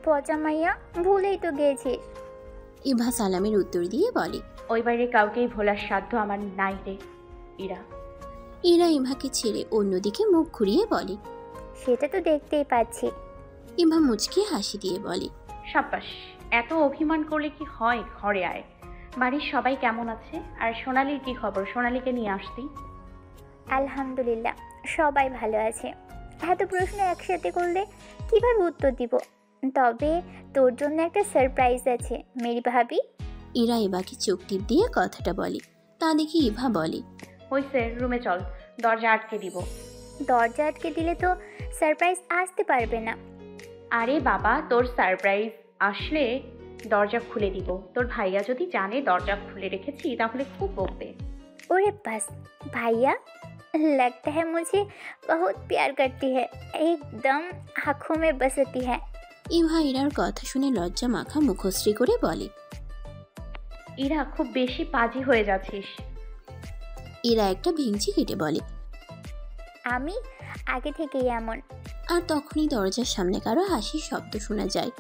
পচা মাইয়া, ভুলেই তো গেছিস। ইভা সালামের উত্তর দিয়ে বলে। ওই বাড়ির কাউকেই ভোলার সাধ্য আমার নাই রে ইরা। ইরা ইভাকে ছেড়ে অন্যদিকে মুখ ঘুরিয়ে বলে। সেটা তো দেখতেই পাচ্ছি। ইভা মুচকি হাসি দিয়ে বলে। সাব্বাস, এত অভিমান করলে কি হয়? ঘরে আয়। বাড়ির সবাই কেমন আছে? আর সোনালির কি খবর? সোনালিকে নিয়ে আসতি। আলহামদুলিল্লাহ, সবাই ভালো আছে। এত প্রশ্ন একসাথে করলে কিভাবে উত্তর দিব? তবে তোর জন্য একটা সারপ্রাইজ আছে মেরি ভাবি। ইরা ইভাকে চোখ টিপ দিয়ে কথাটা বলে। তা দেখে ইভা বলে। হইছে, রুমে চল, দরজা আটকে দিব। দরজা আটকে দিলে তো সারপ্রাইজ আসতে পারবে না। আরে বাবা, তোর সারপ্রাইজ আসলে দরজা খুলে দিব। তোর ভাইয়া যদি জানে দরজা খুলে রেখেছি তাহলে খুব বকবে। ओरे बस भैया, लगता है मुझे बहुत प्यार करती है, एकदम आँखों में बसती है। ইভা ইরার কথা শুনে লজ্জা মাখা মুখশ্রী করে বলে। ইরা, খুব বেশি পাজি হয়ে যাচ্ছিস। ইরা একটা ভেঙচি কেটে বলে। আমি আগে থেকেই এমন। আর তখনই দরজার সামনে কারো হাসির শব্দ শোনা যায়।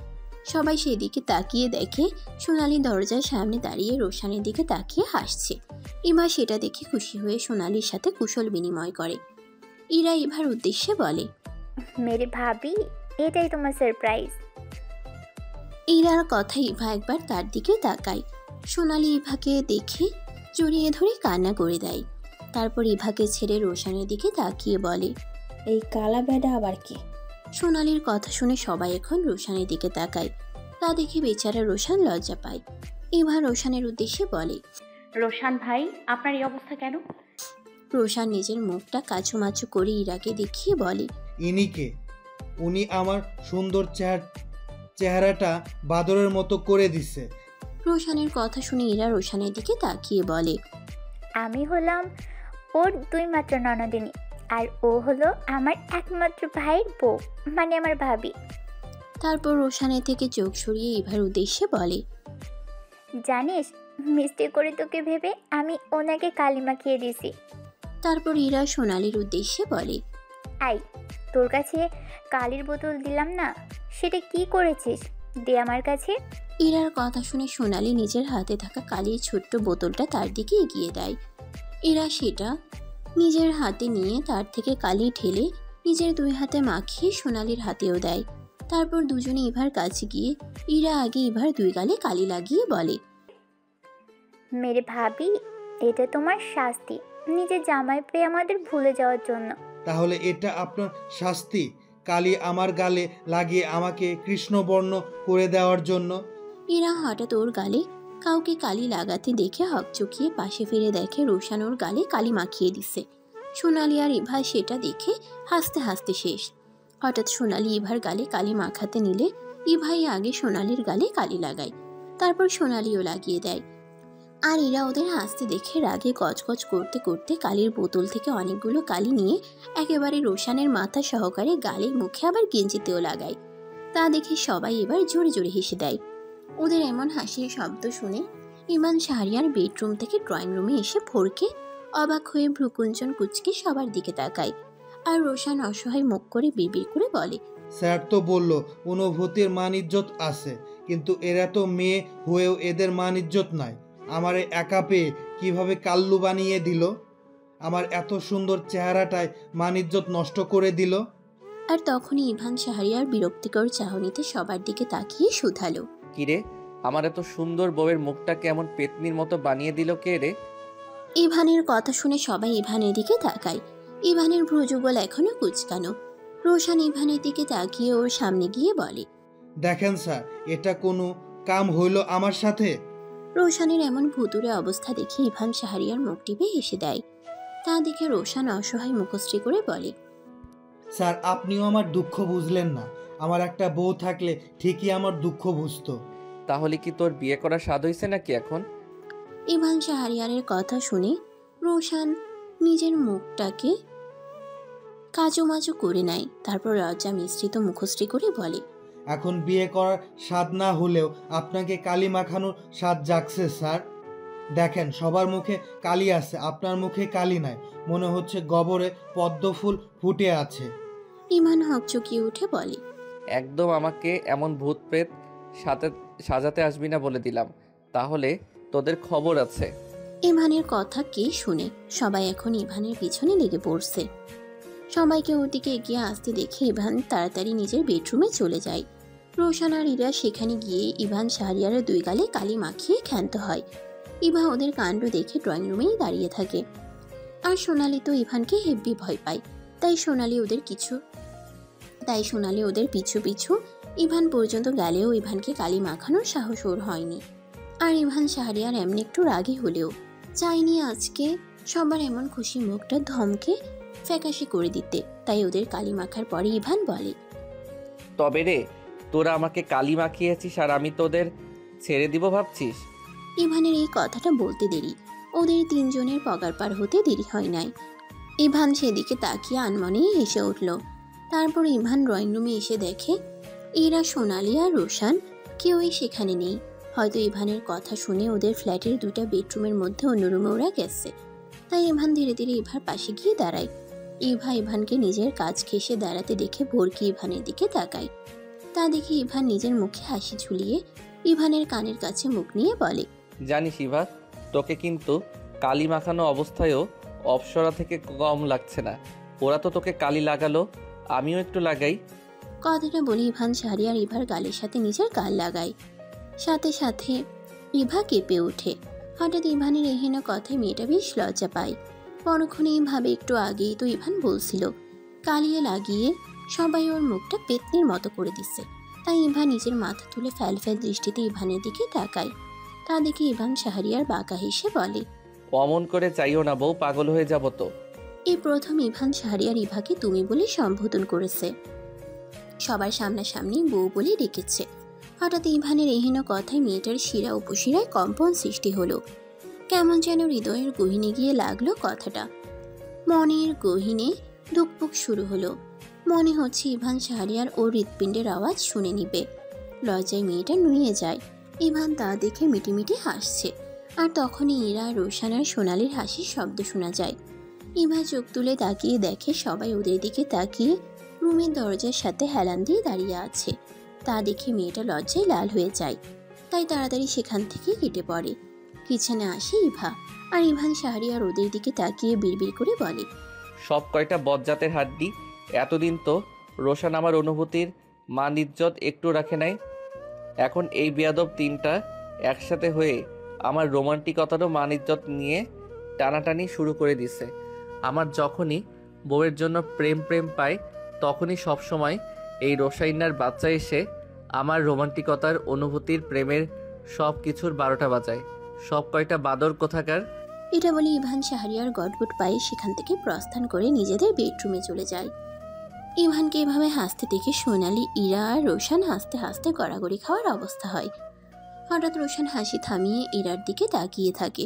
সবাই সেদিকে তাকিয়ে দেখে সোনালি দরজার সামনে দাঁড়িয়ে রোশানের দিকে তাকিয়ে হাসছে। ইভা সেটা দেখে খুশি হয়ে সোনালির সাথে কুশল বিনিময় করে। ইরা ইভার উদ্দেশ্যে বলে। मेरी भाभी, এটাই তোমার সারপ্রাইজ। ইরার কথা ইভা একবার তার দিকে তাকায়। সোনালি ইভাকে দেখে জড়িয়ে ধরে কান্না করে দেয়। তারপর ইভাকে ছেড়ে রোশানের দিকে তাকিয়ে বলে। এই কালা বেডা আবার কি? সোনালির কথা শুনে সবাই এখন রোশানের দিকে তাকায়। তা দেখে বেচারা রোশান লজ্জা পায়। ইভা রোশানের উদ্দেশ্যে বলে। রোশান ভাই, আপনার এই অবস্থা কেন? রোশান নিজের মুখটা কাচুমাচু করে ইরাকে দেখিয়ে বলে। ইনি কে? উনি আমার সুন্দর চেহারাটা বাদরের মতো করে দিছে। রোশানের কথা শুনে ইরা রোশানের দিকে তাকিয়ে বলে। আমি হলাম ওর দুই মাত্র ননদিনী, আর ও হলো আমার একমাত্র ভাইয়ের বউ, মানে আমার ভাবি। তারপর রোশানের থেকে চোখ সরিয়ে ইভার উদ্দেশ্যে বলে। জানিস, মিষ্টি করে তোকে ভেবে আমি ওনাকে কালিমা খেয়ে দিছি। তারপর ইরা সোনালির উদ্দেশ্যে বলে। আই, তোর কাছে কালির বোতল দিলাম না, সেটা কি করেছিস? দে আমার কাছে। ইরার কথা শুনে সোনালি নিজের হাতে থাকা কালির ছোট্ট বোতলটা তার দিকে এগিয়ে দেয়। ইরা সেটা নিজের হাতে নিয়ে তার থেকে কালি ঢেলে নিজের দুই হাতে মাখিয়ে সোনালির হাতেও দেয়। তারপর দুজনে ইভার কাছে গিয়ে ইরা আগে ইভার দুই গালে কালি লাগিয়ে বলে। মেরে ভাবি, এটা তোমার শাস্তি নিজের জামাই পেয়ে আমাদের ভুলে যাওয়ার জন্য। তাহলে এটা আপনার শাস্তি, কালি আমার গালে লাগিয়ে আমাকে কৃষ্ণবর্ণ করে দেওয়ার জন্য? ইরা হঠাৎ ওর গালে কাউকে কালি লাগাতে দেখে হকচকিয়ে পাশে ফিরে দেখে রোশান ওর গালে কালি মাখিয়ে দিছে। সোনালি আর ইভা সেটা দেখে হাসতে হাসতে শেষ। হঠাৎ সোনালি ইভার গালে কালি মাখাতে নিলে ইভাই আগে সোনালির গালে কালি লাগায়। তারপর সোনালিও লাগিয়ে দেয়। আর এরা ওদের হাসতে দেখে রাগে গজগজ করতে করতে কালির বোতল থেকে অনেকগুলো কালি নিয়ে একেবারে রোশানের মাথা সহকারে গালে, মুখে আবার গেঞ্জিতেও লাগায়। তা দেখে সবাই এবার জোরে জোরে হেসে দেয়। ওদের এমন হাসির শব্দ শুনে ইমান শাহরিয়ার বেডরুম থেকে ড্রয়িং রুমে এসে ভোরকে অবাক হয়ে ভ্রুকুঞ্চন কুচকে সবার দিকে তাকায়। আর রোশান অসহায় মুখ করে বিড়বিড় করে বলে। স্যার তো বলল অনুভূতির মান ইজ্জত আছে, কিন্তু এরা তো মেয়ে হয়েও এদের মান ইজ্জত নাই। আমারে একা পেয়ে কিভাবে কাল্লু বানিয়ে দিল, আমার এত সুন্দর চেহারাটায় মান ইজ্জত নষ্ট করে দিল। আর তখনই ইভান শাহরিয়ার বিরক্তিকর চাহনিতে সবার দিকে তাকিয়ে শুধালো। কিরে, আমার এত সুন্দর বউয়ের মুখটা কেমন পেতনির মতো বানিয়ে দিল কে রে? ইভানের কথা শুনে সবাই ইভানের দিকে তাকায়। ইভানের ভ্রুযুগল এখনো কুচকানো। রোশান ইভানের দিকে তাকিয়ে ওর সামনে গিয়ে বলে। দেখেন স্যার, এটা কোনো কাম হইল আমার সাথে? রোশানের এমন ভুতুরে অবস্থা দেখে ইভান শাহরিয়ার মুখ টিপে হেসে দেয়। তা দেখে রোশান অসহায় মুখশ্রী করে বলে। স্যার, আপনিও আমার দুঃখ বুঝলেন না। আমার একটা বউ থাকলে ঠিকই আমার দুঃখ বুঝতো। তাহলে কি তোর বিয়ে করার স্বাদ হয়েছে নাকি এখন? ইভান শাহরিয়ারের কথা শুনে রোশান নিজের মুখটাকে কাজুমাজু করে নেয়। তারপর লজ্জা মিশ্রিত মুখশ্রী করে বলে। এখন বিয়ে করার স্বাদ না হলেও আপনাকে কালি মাখানোর স্বাদ জাগছে স্যার। দেখেন, সবার মুখে কালি আছে, আপনার মুখে কালি নাই। মনে হচ্ছে গবরে পদ্ম ফুল ফুটে আছে। ইমান হকচকিয়ে উঠে বলে। একদম আমাকে এমন ভূত প্রেত সাথে সাজাতে আসবি না বলে দিলাম, তাহলে তোদের খবর আছে। ইভানের কথা কে শুনে সবাই এখন ইভানের পিছনে লেগে পড়ছে। সবাইকে ওর দিকে এগিয়ে আসতে দেখে ইভান তাড়াতাড়ি নিজের বেডরুমে চলে যায়। রোশান আর ইরা সেখানে গিয়ে ইভান শাহরিয়ারের 2 গালে কালি মাখিয়ে ক্ষান্ত হয়। ইভা ওদের কাণ্ড দেখে ড্রয়িং রুমেই দাঁড়িয়ে থাকে। আর সোনালি তো ইভানকে হেব্বি ভয় পায়, তাই সোনালি ওদের পিছু পিছু ইভান পর্যন্ত গেলেও ইভানকে কালি মাখানোর সাহস ওর হয়নি। আর ইভান শাহরিয়ার এমনি একটু রাগী হলেও চাইনি আজকে সবার এমন খুশি মুখটা ধমকে ফ্যাকাশে করে দিতে, তাই ওদের কালি মাখার পরে ইভান বলে, তবে রে, তোরা আমাকে কালি মাখিয়েছিস আর আমি তোদের ছেড়ে দিব ভাবছিস? ইভানের এই কথাটা বলতে দেরি, ওদের 3 জনের পগার পার হতে দেরি হয় নাই। ইভান সেদিকে তাকিয়ে আনমনেই হেসে উঠল। তারপর ইভান ড্রয়িং রুমে এসে দেখে ইরা, সোনালি আর রোশান কেউই সেখানে নেই। হয়তো ইভানের কথা শুনে ওদের ফ্ল্যাটের 2টা বেডরুমের মধ্যে অন্য রুমে ওরা গেছে। তাই ইভান ধীরে ধীরে ইভার পাশে গিয়ে দাঁড়ায়। ইভানকে নিজের কাজ ঘেঁষে দাঁড়াতে দেখে ভোরকি ইভানের দিকে তাকায়। তা দেখে ইভান নিজের মুখে হাসি ঝুলিয়ে ইভানের কানের কাছে মুখ নিয়ে বলে, জানিস ইভা, তোকে কিন্তু কালি মাখানো অবস্থায়ও অপসরা থেকে কম লাগছে না। ওরা তো তোকে কালি লাগালো, আমিও একটু লাগাই। কথাটা বলে ইভান শাহরিয়ার ইভার গালের সাথে নিজের গাল লাগায়। সাথে সাথে ইভা কেঁপে ওঠে। হঠাৎ ইভানের এহেন কথায় মেয়েটা বেশ লজ্জা পায়। পরক্ষণেই ভাবে একটু আগেই তো ইভান বলছিল কালিয়ে লাগিয়ে সবাই ওর মুখটা পেতনির মতো করে দিচ্ছে। তাই ইভা নিজের মাথা তুলে ফ্যালফ্যাল দৃষ্টিতে ইভানের দিকে তাকায়। তা দেখে ইভান শাহরিয়ার বাঁকা হেসে বলে, অমন করে চাইও না বউ, পাগল হয়ে যাব তো। এই প্রথম ইভান শাহরিয়ার ইভাকে তুমি বলে সম্বোধন করেছে, সবার সামনাসামনি বউ বলে ডেকেছে। হঠাৎ ইভানের এহেন কথায় মেয়েটার শিরা উপশিরায় কম্পন সৃষ্টি হলো। কেমন যেন হৃদয়ের গহীনে গিয়ে লাগলো কথাটা। মনের গহীনে ধুকপুক শুরু হলো। মনে হচ্ছে ইভান শাহরিয়ার ও হৃৎপিণ্ডের আওয়াজ শুনে নিবে। লজ্জায় মেয়েটা নুয়ে যায়। ইভান তা দেখে মিটিমিটি হাসছে। আর তখনই ইরা, রোশান আর সোনালির হাসির শব্দ শোনা যায়। ইভা চোখ তুলে তাকিয়ে দেখে সবাই ওদের দিকে তাকিয়ে রুমের দরজার সাথে হেলান দিয়ে দাঁড়িয়ে আছে। তা দেখে মেয়েটা লজ্জায় লাল হয়ে যায়। তাই তাড়াতাড়ি সেখান থেকে কেটে পড়ে। কিচেনে আসে ইভা, আর ইভান শাহরিয়ার ওদের দিকে তাকিয়ে বিড়বিড় করে বলে, সব কয়টা বজ্জাতের হাড্ডি, এতদিন তো রোশান আমার অনুভূতির মান ইজ্জত একটু রাখে নাই। এখন এই বেয়াদব 3টা একসাথে হয়ে আমার রোমান্টিকতারও মান ইজ্জত নিয়ে টানাটানি শুরু করে দিছে। আমার যখনই বউয়ের জন্য প্রেম প্রেম পায়, তখনই সবসময় এই রোশাইনার বাচ্চা এসে আমার রোমান্টিকতার, অনুভূতির, প্রেমের সব কিছুর 12টা বাজায়। সব কয়টা বাদর কোথাকার। এটা বলে ইভান শাহরিয়ার গটগট পায়ে সেখান থেকে প্রস্থান করে নিজেদের বেডরুমে চলে যায়। ইভানকে এভাবে হাসতে দেখে সোনালি, ইরা আর রোশান হাসতে হাসতে গড়াগড়ি খাওয়ার অবস্থা হয়। হঠাৎ রোশান হাসি থামিয়ে ইরার দিকে তাকিয়ে থাকে।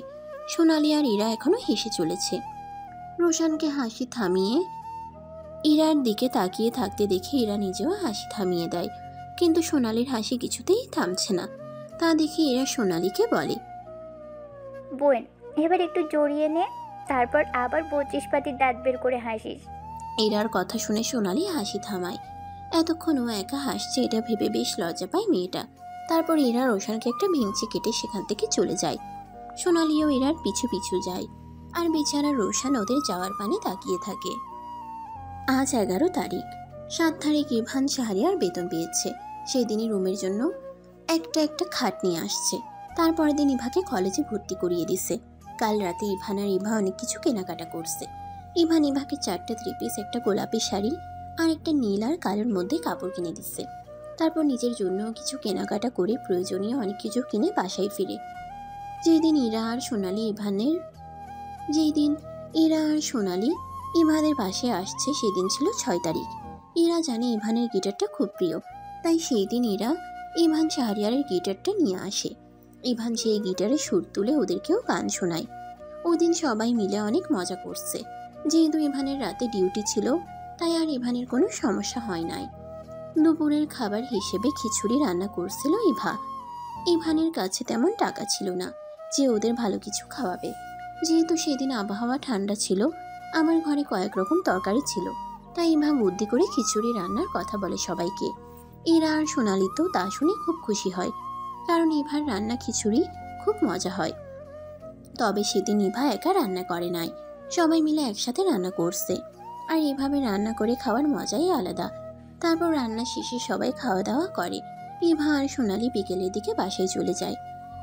সোনালি আর ইরা এখনো হেসে চলেছে। রোশানকে হাসি থামিয়ে ইরার দিকে তাকিয়ে থাকতে দেখে ইরা নিজেও হাসি থামিয়ে দেয়। কিন্তু সোনালির হাসি কিছুতেই থামছে না। তা দেখে ইরা সোনালিকে বলে, বোন, এবার একটু জড়িয়ে নে, তারপর আবার 25 পাতির দাঁত বের করে হাসিস। ইরার কথা শুনে সোনালি হাসি থামায়। এতক্ষণ ও একা হাসছে এটা ভেবে বেশ লজ্জা পায় মেয়েটা। তারপর ইরা রোশানকে একটা ভেঙচি কেটে সেখান থেকে চলে যায়। সোনালিও ইরার পিছু পিছু যায়। আর বেচারা রোশান ওদের যাওয়ার পানে তাকিয়ে থাকে। আজ 11 তারিখ। 7 তারিখ ইভান শাহরিয়ার বেতন পেয়েছে। সেই দিনই রুমের জন্য একটা খাট নিয়ে আসছে। তারপরের দিন ইভাকে কলেজে ভর্তি করিয়ে দিছে। কাল রাতে ইভান আর ইভা অনেক কিছু কেনাকাটা করছে। ইভান ইভাকে 4টা 3 পিস, একটা গোলাপি শাড়ি আর একটা নীল আর কালোর মধ্যে কাপড় কিনে দিচ্ছে। তারপর নিজের জন্য কিছু কেনাকাটা করে প্রয়োজনীয় অনেক কিছু কিনে বাসায় ফিরে। যেদিন ইরা আর সোনালি ইভানের পাশে আসছে সেদিন ছিল 6 তারিখ। ইরা জানে ইভানের গিটারটা খুব প্রিয়, তাই সেই দিন ইভান শাহরিয়ারের গিটারটা নিয়ে আসে। ইভান সেই গিটারে সুর তুলে ওদেরকেও গান শোনায়। ওদিন সবাই মিলে অনেক মজা করছে। যেহেতু ইভানের রাতে ডিউটি ছিল, তাই আর ইভানের কোনো সমস্যা হয় নাই। দুপুরের খাবার হিসেবে খিচুড়ি রান্না করছিল ইভা। ইভানের কাছে তেমন টাকা ছিল না যে ওদের ভালো কিছু খাওয়াবে। যেহেতু সেদিন আবহাওয়া ঠান্ডা ছিল, আমার ঘরে কয়েক রকম তরকারি ছিল, তাই ইভা বুদ্ধি করে খিচুড়ি রান্নার কথা বলে সবাইকে। ইরা আর সোনালি তো তা শুনে খুব খুশি হয়, কারণ ইভার রান্না খিচুড়ি খুব মজা হয়। তবে সেদিন ইভা একা রান্না করে নাই, সবাই মিলে একসাথে রান্না করছে। আর এভাবে রান্না করে খাওয়ার মজাই আলাদা। তারপর রান্না শেষে সবাই খাওয়া দাওয়া করে। ইভা আর সোনালি বিকেলের দিকে বাসায় চলে যায়,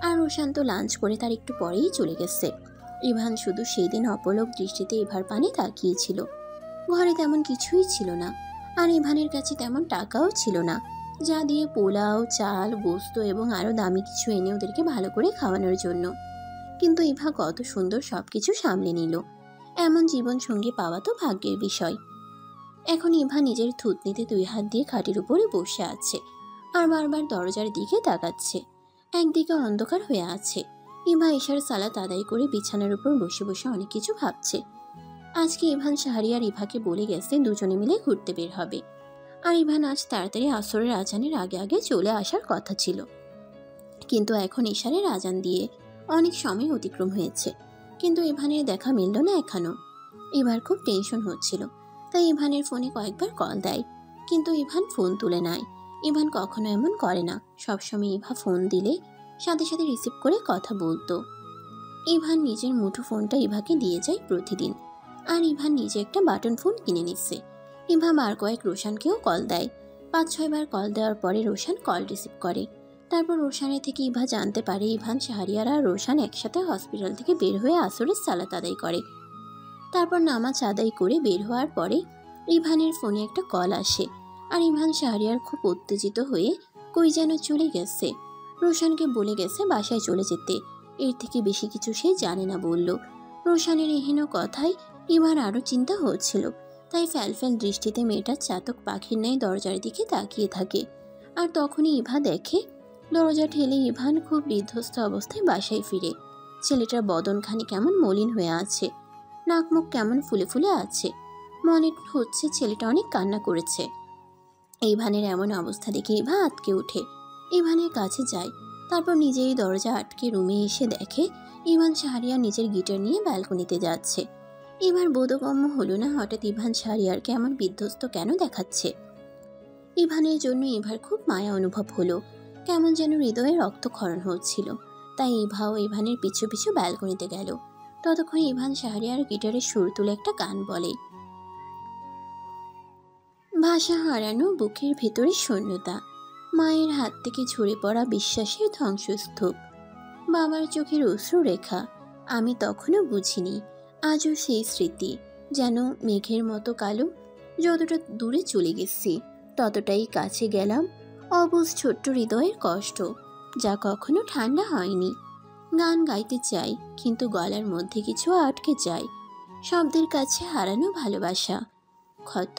আর রোশান তো লাঞ্চ করে তার একটু পরেই চলে গেছে। ইভান শুধু সেই দিন অপলক দৃষ্টিতে ইভার পানে তাকিয়েছিল। ঘরে তেমন কিছুই ছিল না, আর ইভানের কাছে তেমন টাকাও ছিল না যা দিয়ে পোলাও, চাল, গোস্ত এবং আরও দামি কিছু এনে ওদেরকে ভালো করে খাওয়ানোর জন্য। কিন্তু ইভা কত সুন্দর সবকিছু সামলে নিল। এমন জীবন সঙ্গী পাওয়া তো ভাগ্যের বিষয়। এখন ইভা নিজের থুতনিতে 2 হাত দিয়ে খাটের উপরে বসে আছে, আর বারবার দরজার দিকে তাকাচ্ছে। একদিকে অন্ধকার হয়ে আছে। ইভা ঈশার সালাত আদায় করে বিছানার উপর বসে বসে অনেক কিছু ভাবছে। আজকে ইভান শাহরিয়ার ইভাকে বলে গেছে দুজনে মিলে ঘুরতে বের হবে, আর ইভান আজ তাড়াতাড়ি আসরের আজানের আগে আগে চলে আসার কথা ছিল। কিন্তু এখন ঈশারের আজান দিয়ে অনেক সময় অতিক্রম হয়েছে, কিন্তু ইভানের দেখা মিলল না এখনো। ইভার খুব টেনশন হচ্ছিল, তাই ইভানের ফোনে কয়েকবার কল দেয়, কিন্তু ইভান ফোন তুলে নেয়। ইভান কখনো এমন করে না, সবসময় ইভা ফোন দিলে সাথে সাথে রিসিভ করে কথা বলতো। ইভান নিজের মুঠো ফোনটা ইভাকে দিয়ে যায় প্রতিদিন, আর ইভান নিজে একটা বাটন ফোন কিনে নিচ্ছে। ইভা বার কয়েক রোশানকেও কল দেয়। 5-6 বার কল দেওয়ার পরে রোশান কল রিসিভ করে। তারপর রোশানের থেকে ইভা জানতে পারে ইভান, শাহরিয়ার আর রোশান একসাথে হসপিটাল থেকে বের হয়ে আসরের সালাত আদায় করে। তারপর নামাজ আদায় করে বের হওয়ার পরে ইভানের ফোনে একটা কল আসে, আর ইভান শাহরিয়ার খুব উত্তেজিত হয়ে কই যেন চলে গেছে। রোশানকে বলে গেছে বাসায় চলে যেতে, এর থেকে বেশি কিছু সে জানে না বলল। রোশানের এহেন কথায় ইভার আরও চিন্তা হচ্ছিল, তাই ফ্যালফ্যাল দৃষ্টিতে মেয়েটা চাতক পাখির ন্যায় দরজার দিকে তাকিয়ে থাকে। আর তখনই ইভা দেখে দরজা ঠেলে ইভান খুব বিধ্বস্ত অবস্থায় বাসায় ফিরে। ছেলেটার বদনখানি কেমন মলিন হয়ে আছে, নাক মুখ কেমন ফুলে ফুলে আছে, মনে হচ্ছে ছেলেটা অনেক কান্না করেছে। ইভানের এমন অবস্থা দেখে ইভা আটকে ওঠে, ইভানের কাছে যায়। তারপর নিজেই দরজা আটকে রুমে এসে দেখে ইভান শাহরিয়ার নিজের গিটার নিয়ে ব্যালকনিতে যাচ্ছে। এবার বোধগম্য হলো না হঠাৎ ইভান শাহরিয়ারকে এমন বিধ্বস্ত কেন দেখাচ্ছে। ইভানের জন্য ইভার খুব মায়া অনুভব হলো, কেমন যেন হৃদয়ে রক্তক্ষরণ হচ্ছিল। তাই ইভাও ইভানের পিছু পিছু ব্যালকনিতে গেল। ততক্ষণ ইভান শাহরিয়ার গিটারের সুর তুলে একটা গান বলে। ভাষা হারানো বুকের ভেতরে শূন্যতা, মায়ের হাত থেকে ঝরে পড়া বিশ্বাসের ধ্বংসস্তূপ, বাবার চোখের অশ্রু রেখা আমি তখনও বুঝিনি, আজও সেই স্মৃতি যেন মেঘের মতো কালো। যতটা দূরে চলে গেছি ততটাই কাছে গেলাম অবুঝ ছোট্ট হৃদয়ের কষ্ট, যা কখনো ঠান্ডা হয়নি। গান গাইতে চাই কিন্তু গলার মধ্যে কিছু আটকে যায়, শব্দের কাছে হারানো ভালোবাসা, ক্ষত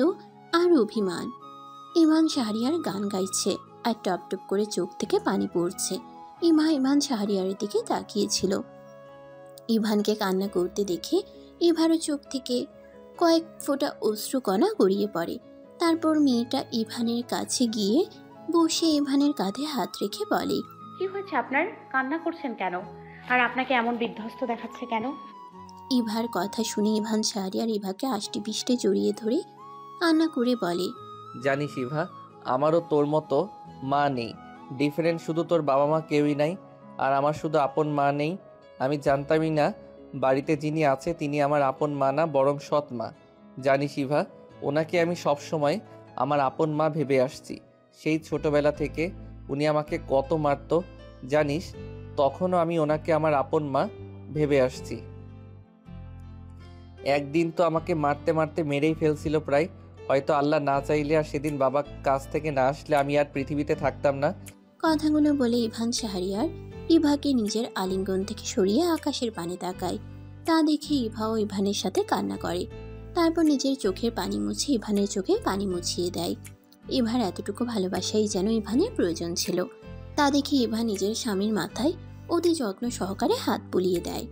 আর অভিমান। ইভান শাহরিয়ার গান গাইছে আর টপ টপ করে চোখ থেকে পানি পড়ছে। ইভান শাহরিয়ারের দিকে তাকিয়েছিল। ইভানকে কান্না করতে দেখে ইভারও চোখ থেকে কয়েক ফোঁটা অশ্রুকণা গড়িয়ে পড়ে। তারপর মেয়েটা ইভানের কাছে গিয়ে বসে ইভানের কাঁধে হাত রেখে বলে, কি হয়েছে আপনার? কান্না করছেন কেন? আর আপনাকে এমন বিধ্বস্ত দেখাচ্ছে কেন? ইভার কথা শুনে ইভান শাহরিয়ার ইভাকে আষ্টে পিষ্টে জড়িয়ে ধরে কান্না করে বলে, জানিস ইভা, আমারও তোর মতো মা নেই, ডিফারেন্ট শুধু তোর বাবা মা কেউই নাই, আর আমার শুধু আপন মা নেই। আমি জানতামই না বাড়িতে যিনি আছে তিনি আমার আপন মা না, বরং সৎ মা। জানিস ইভা, ওনাকে আমি সবসময় আমার আপন মা ভেবে আসছি। সেই ছোটবেলা থেকে উনি আমাকে কত মারতো জানিস, তখনও আমি ওনাকে আমার আপন মা ভেবে আসছি। একদিন তো আমাকে মারতে মারতে মেরেই ফেলছিল প্রায়। হয়তো আল্লাহ না চাইলে আর সেদিন বাবা কাছ থেকে না আসলে আমি আর পৃথিবীতে থাকতাম না। কথাগুলো বলে ইভান শাহরিয়ার ইভাকে নিজের আলিঙ্গন থেকে সরিয়ে আকাশের পানে তাকায়। তা দেখে ইভাও ইভানের সাথে কান্না করে। তারপর নিজের চোখের পানি মুছে ইভানের চোখে পানি মুছিয়ে দেয়। ইভার এতটুকু ভালোবাসাই যেন ইভানের প্রয়োজন ছিল। তা দেখে ইভা নিজের স্বামীর মাথায় অতি যত্ন সহকারে হাত বুলিয়ে দেয়।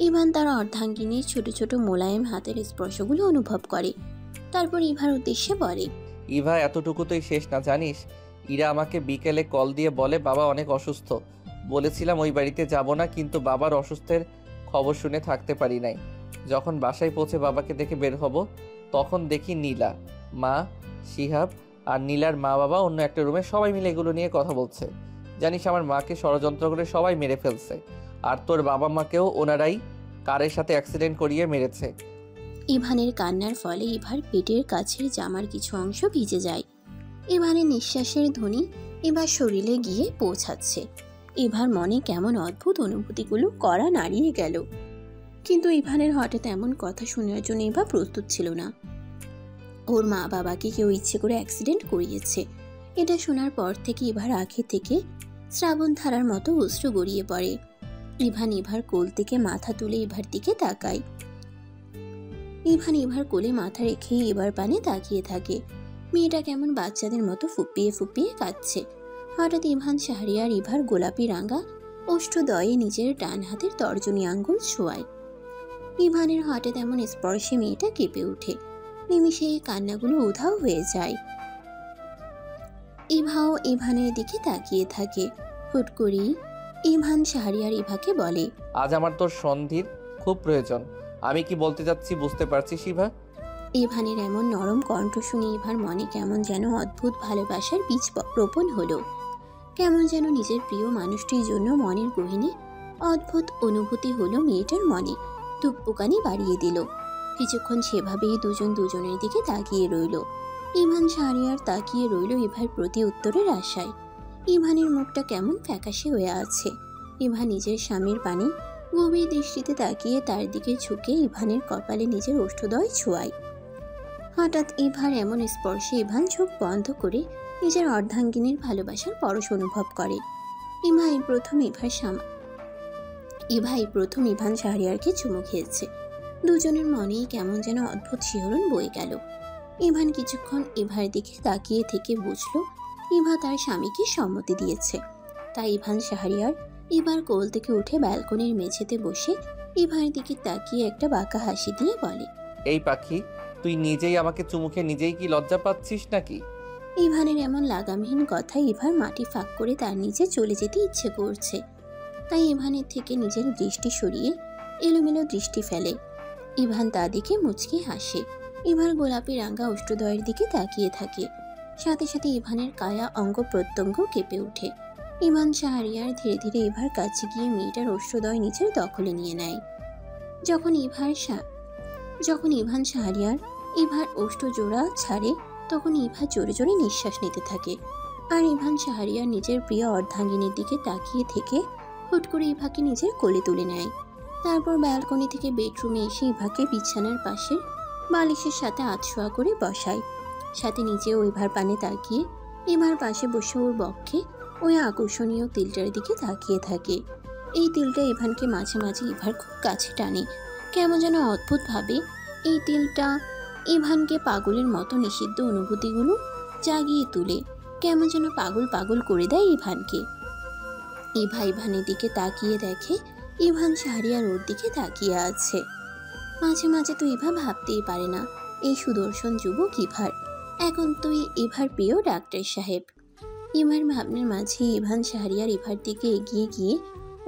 ইভান তার অর্ধাঙ্গিনীর ছোট ছোট মোলায়েম হাতের স্পর্শগুলো অনুভব করে। তারপর ইভার উদ্দেশ্যে বলে, ইভা, এতটুকুতেই শেষ না জানিস, ইরা আমাকে বিকেলে কল দিয়ে বলে বাবা অনেক অসুস্থ। বলেছিলাম ওই বাড়িতে যাব না, কিন্তু বাবার অসুস্থের খবর শুনে থাকতে পারি নাই। যখন বাসায় পৌঁছে বাবাকে দেখে বের হব, তখন দেখি নীলা, মা, শিহাব আর নীলার মা বাবা অন্য একটা রুমে সবাই মিলে এগুলো নিয়ে কথা বলছে। জানিস আমার মাকে ষড়যন্ত্র করে সবাই মেরে ফেলছে, আর তোর বাবা মাকেও ওনারাই কারের সাথে অ্যাক্সিডেন্ট করিয়ে মেরেছে। ইভানের কান্নার ফলে ইভার পেটের কাছের জামার কিছু অংশ ভিজে যায়। ইভানের নিঃশ্বাসের ধ্বনি এবার শরীরে গিয়ে পৌঁছাচ্ছে। ইভার মনে কেমন অদ্ভুত অনুভূতিগুলো করা নাড়িয়ে গেল, কিন্তু ইভানের হঠাৎ এমন কথা শোনার জন্য ইভা প্রস্তুত ছিল না। ওর মা বাবাকে কেউ ইচ্ছে করে অ্যাক্সিডেন্ট করিয়েছে, এটা শোনার পর থেকে ইভার আঁখি থেকে শ্রাবণ ধারার মতো অশ্রু গড়িয়ে পড়ে। ইভান ইভার কোল থেকে মাথা তুলে ইভার দিকে তাকায়। ইভান ইভার কোলে মাথা রেখে এবার পানে তাকিয়ে থাকে। মেয়েটা কেমন বাচ্চাদের মতো ফুপিয়ে ফুপিয়ে কাঁদছে। হঠাৎ ইভান শাহরিয়ার ইভার গোলাপি রাঙা ওষ্ঠদয়ে নিজের ডান হাতের তর্জনী আঙ্গুল ছোঁয়ায়। ইভানের হঠাৎ এমন স্পর্শে মেয়েটা কেঁপে ওঠে। নিমিষে এই কান্নাগুলো উধাও হয়ে যায়। ইভাও ইভানের দিকে তাকিয়ে থাকে। হুট করেই ইভান শাহরিয়ার ইভাকে বলে, আজ আমার তোর সন্ধির খুব প্রয়োজন। আমি কি বলতে যাচ্ছি বুঝতে পারছিস ইভা? ইভানের এমন নরম কণ্ঠ শুনে ইভার মনে কেমন যেন অদ্ভুত ভালোবাসার বীজ রোপণ হলো। কেমন যেন নিজের প্রিয় মানুষটির জন্য মনের গহীনে অদ্ভুত অনুভূতি হলো মেয়েটার মনে। টুকপুকানি বাড়িয়ে দিল। কিছুক্ষণ সেভাবেই দুজন দুজনের দিকে তাকিয়ে রইল। ইভান শাহরিয়ার তাকিয়ে রইল ইভার প্রতি উত্তরের আশায়। ইভানের মুখটা কেমন ফ্যাকাশে হয়ে আছে। ইভা নিজের স্বামীর পানে গভীর দৃষ্টিতে তাকিয়ে তার দিকে ঝুঁকে ইভানের কপালে নিজের ওষ্ঠদয় ছোঁয়ায়। হঠাৎ ইভার এমন স্পর্শে ইভান চোখ বন্ধ করে নিজের অর্ধাঙ্গিনীর ভালোবাসার পরশ অনুভব করে। ইভাই প্রথম ইভান শাহরিয়ারকে চুমু খেয়েছে। দুজনের মনেই কেমন যেন অদ্ভুত শিহরণ বয়ে গেল। ইভান কিছুক্ষণ ইভার দিকে তাকিয়ে থেকে বুঝল ইভা তার স্বামীকে সম্মতি দিয়েছে। তাই ইভান শাহরিয়ার ইভার কোল থেকে উঠে ব্যালকনির মেঝেতে বসে ইভার দিকে তাকিয়ে একটা বাঁকা হাসি দিয়ে বলে, এই পাখি, তুই নিজেই আমাকে চুমুখে নিজেই কি লজ্জা পাচ্ছিস নাকি? ইভানের এমন লাগামহীন কথায় ইভার মাটি ফাঁক করে তার নিচে চলে যেতে ইচ্ছে করছে। তাই ইভানের থেকে নিজের দৃষ্টি সরিয়ে এলোমেলো দৃষ্টি ফেলে। ইভান তা দিকে মুচকি হাসে। ইভার গোলাপি রাঙ্গা ওষ্ঠদয়ের দিকে তাকিয়ে থাকে। সাথে সাথে ইভানের কায়া অঙ্গ প্রত্যঙ্গ কেঁপে ওঠে। ইভান শাহরিয়ার ধীরে ধীরে ইভার কাছে গিয়ে মেয়েটার ওষ্ঠদয় নিজের দখলে নিয়ে নেয়। যখন ইভান শাহরিয়ার ইভার ওষ্ঠ জোড়া ছাড়ে, তখন ইভা জোরে জোরে নিঃশ্বাস নিতে থাকে। আর ইভান শাহরিয়ার নিজের প্রিয় অর্ধাঙ্গিনীর দিকে তাকিয়ে থেকে হুট করে ইভাকে নিজের কোলে তুলে নেয়। তারপর ব্যালকনি থেকে বেডরুমে এসে ইভাকে বিছানার পাশে বালিশের সাথে আধশোয়া করে বসায়। সাথে নিজেও ইভার পানে তাকিয়ে ইভার পাশে বসে ওর বক্ষে ওই আকর্ষণীয় তিলটার দিকে তাকিয়ে থাকে। এই তিলটা ইভানকে মাঝে মাঝে ইভার খুব কাছে টানে। কেমন যেন অদ্ভুতভাবে এই তিলটা ইভানকে পাগলের মতো নিষিদ্ধ অনুভূতিগুলো জাগিয়ে তুলে। কেমন যেন পাগল পাগল করে দেয় ইভানকে। ইভা ইভানের দিকে তাকিয়ে দেখে ইভান শাহরিয়ার ওর দিকে তাকিয়ে আছে। মাঝে মাঝে তো ইভা ভাবতেই পারে না এই সুদর্শন যুবক ইভার, এখন তুই ইভার প্রিয় ডাক্তার সাহেব। ইভার ভাবনার মাঝে ইভান শাহরিয়ার ইভার দিকে এগিয়ে গিয়ে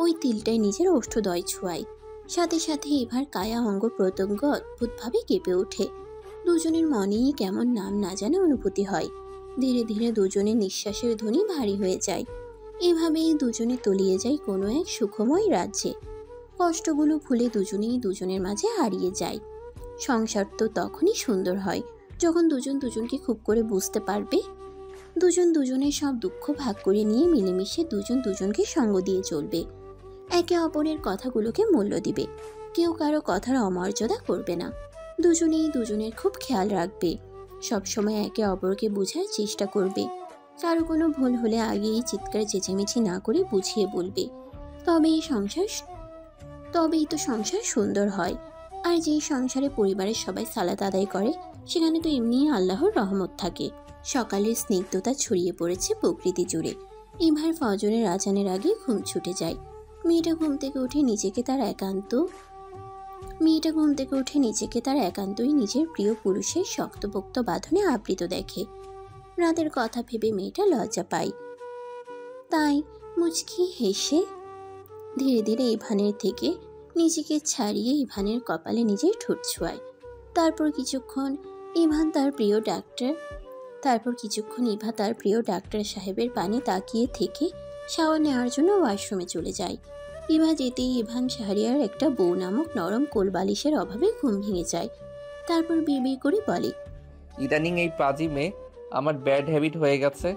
ওই তিলটায় নিজের ওষ্ঠদয় ছোঁয়ায়। সাথে সাথে ইভার কায়া অঙ্গ প্রত্যঙ্গ অদ্ভুতভাবে কেঁপে ওঠে। দুজনের মনেই কেমন নাম না জানা অনুভূতি হয়। ধীরে ধীরে দুজনের নিঃশ্বাসের ধ্বনি ভারী হয়ে যায়। এভাবেই দুজনে তলিয়ে যায় কোনো এক সুখময় রাজ্যে। কষ্টগুলো ভুলে দুজনেই দুজনের মাঝে হারিয়ে যায়। সংসার তো তখনই সুন্দর হয় যখন দুজন দুজনকে খুব করে বুঝতে পারবে। দুজন দুজনের সব দুঃখ ভাগ করে নিয়ে মিলেমিশে দুজন দুজনকে সঙ্গ দিয়ে চলবে। একে অপরের কথাগুলোকে মূল্য দিবে। কেউ কারো কথার অমর্যাদা করবে না। দুজনেই দুজনের খুব খেয়াল রাখবে। সবসময় একে অপরকে বোঝার চেষ্টা করবে। কারো কোনো ভুল হলে আগেই চিৎকার চেঁচামেচি না করে বুঝিয়ে বলবে। তবেই তো সংসার সুন্দর হয়। আর যেই সংসারে পরিবারের সবাই সালাত আদায় করে, সেখানে তো এমনিই আল্লাহর রহমত থাকে। সকালের স্নিগ্ধতা ছড়িয়ে পড়েছে প্রকৃতি জুড়ে। ইভার ফজরের আজানের আগে ঘুম ছুটে যায়। মেয়েটা ঘুম থেকে উঠে নিজেকে তার একান্তই নিজের প্রিয় পুরুষের শক্তপোক্ত বাঁধনে আবৃত দেখে। রাতের কথা ভেবে মেয়েটা লজ্জা পায়। তাই মুচকি হেসে ধীরে ধীরে ইভানের থেকে নিজেকে ছাড়িয়ে ইভানের কপালে নিজের ঠোঁট ছোঁয়ায়। তারপর কিছুক্ষণ ইভান তার প্রিয় ডাক্তার তারপর কিছুক্ষণ ইভা তার প্রিয় ডাক্তার সাহেবের পানে তাকিয়ে থেকে শাওয়ার নেওয়ার জন্য ওয়াশরুমে চলে যায়। ইভা যেতেই ইভান শাহরিয়ার একটা বউ নামক নরম কোলবালিশের অভাবে ঘুম ভেঙে যায়। তারপর বিড়বিড় করে বলে, ইদানিং এই পাজি মেয়ে আমার ব্যাড হ্যাবিট হয়ে গেছে।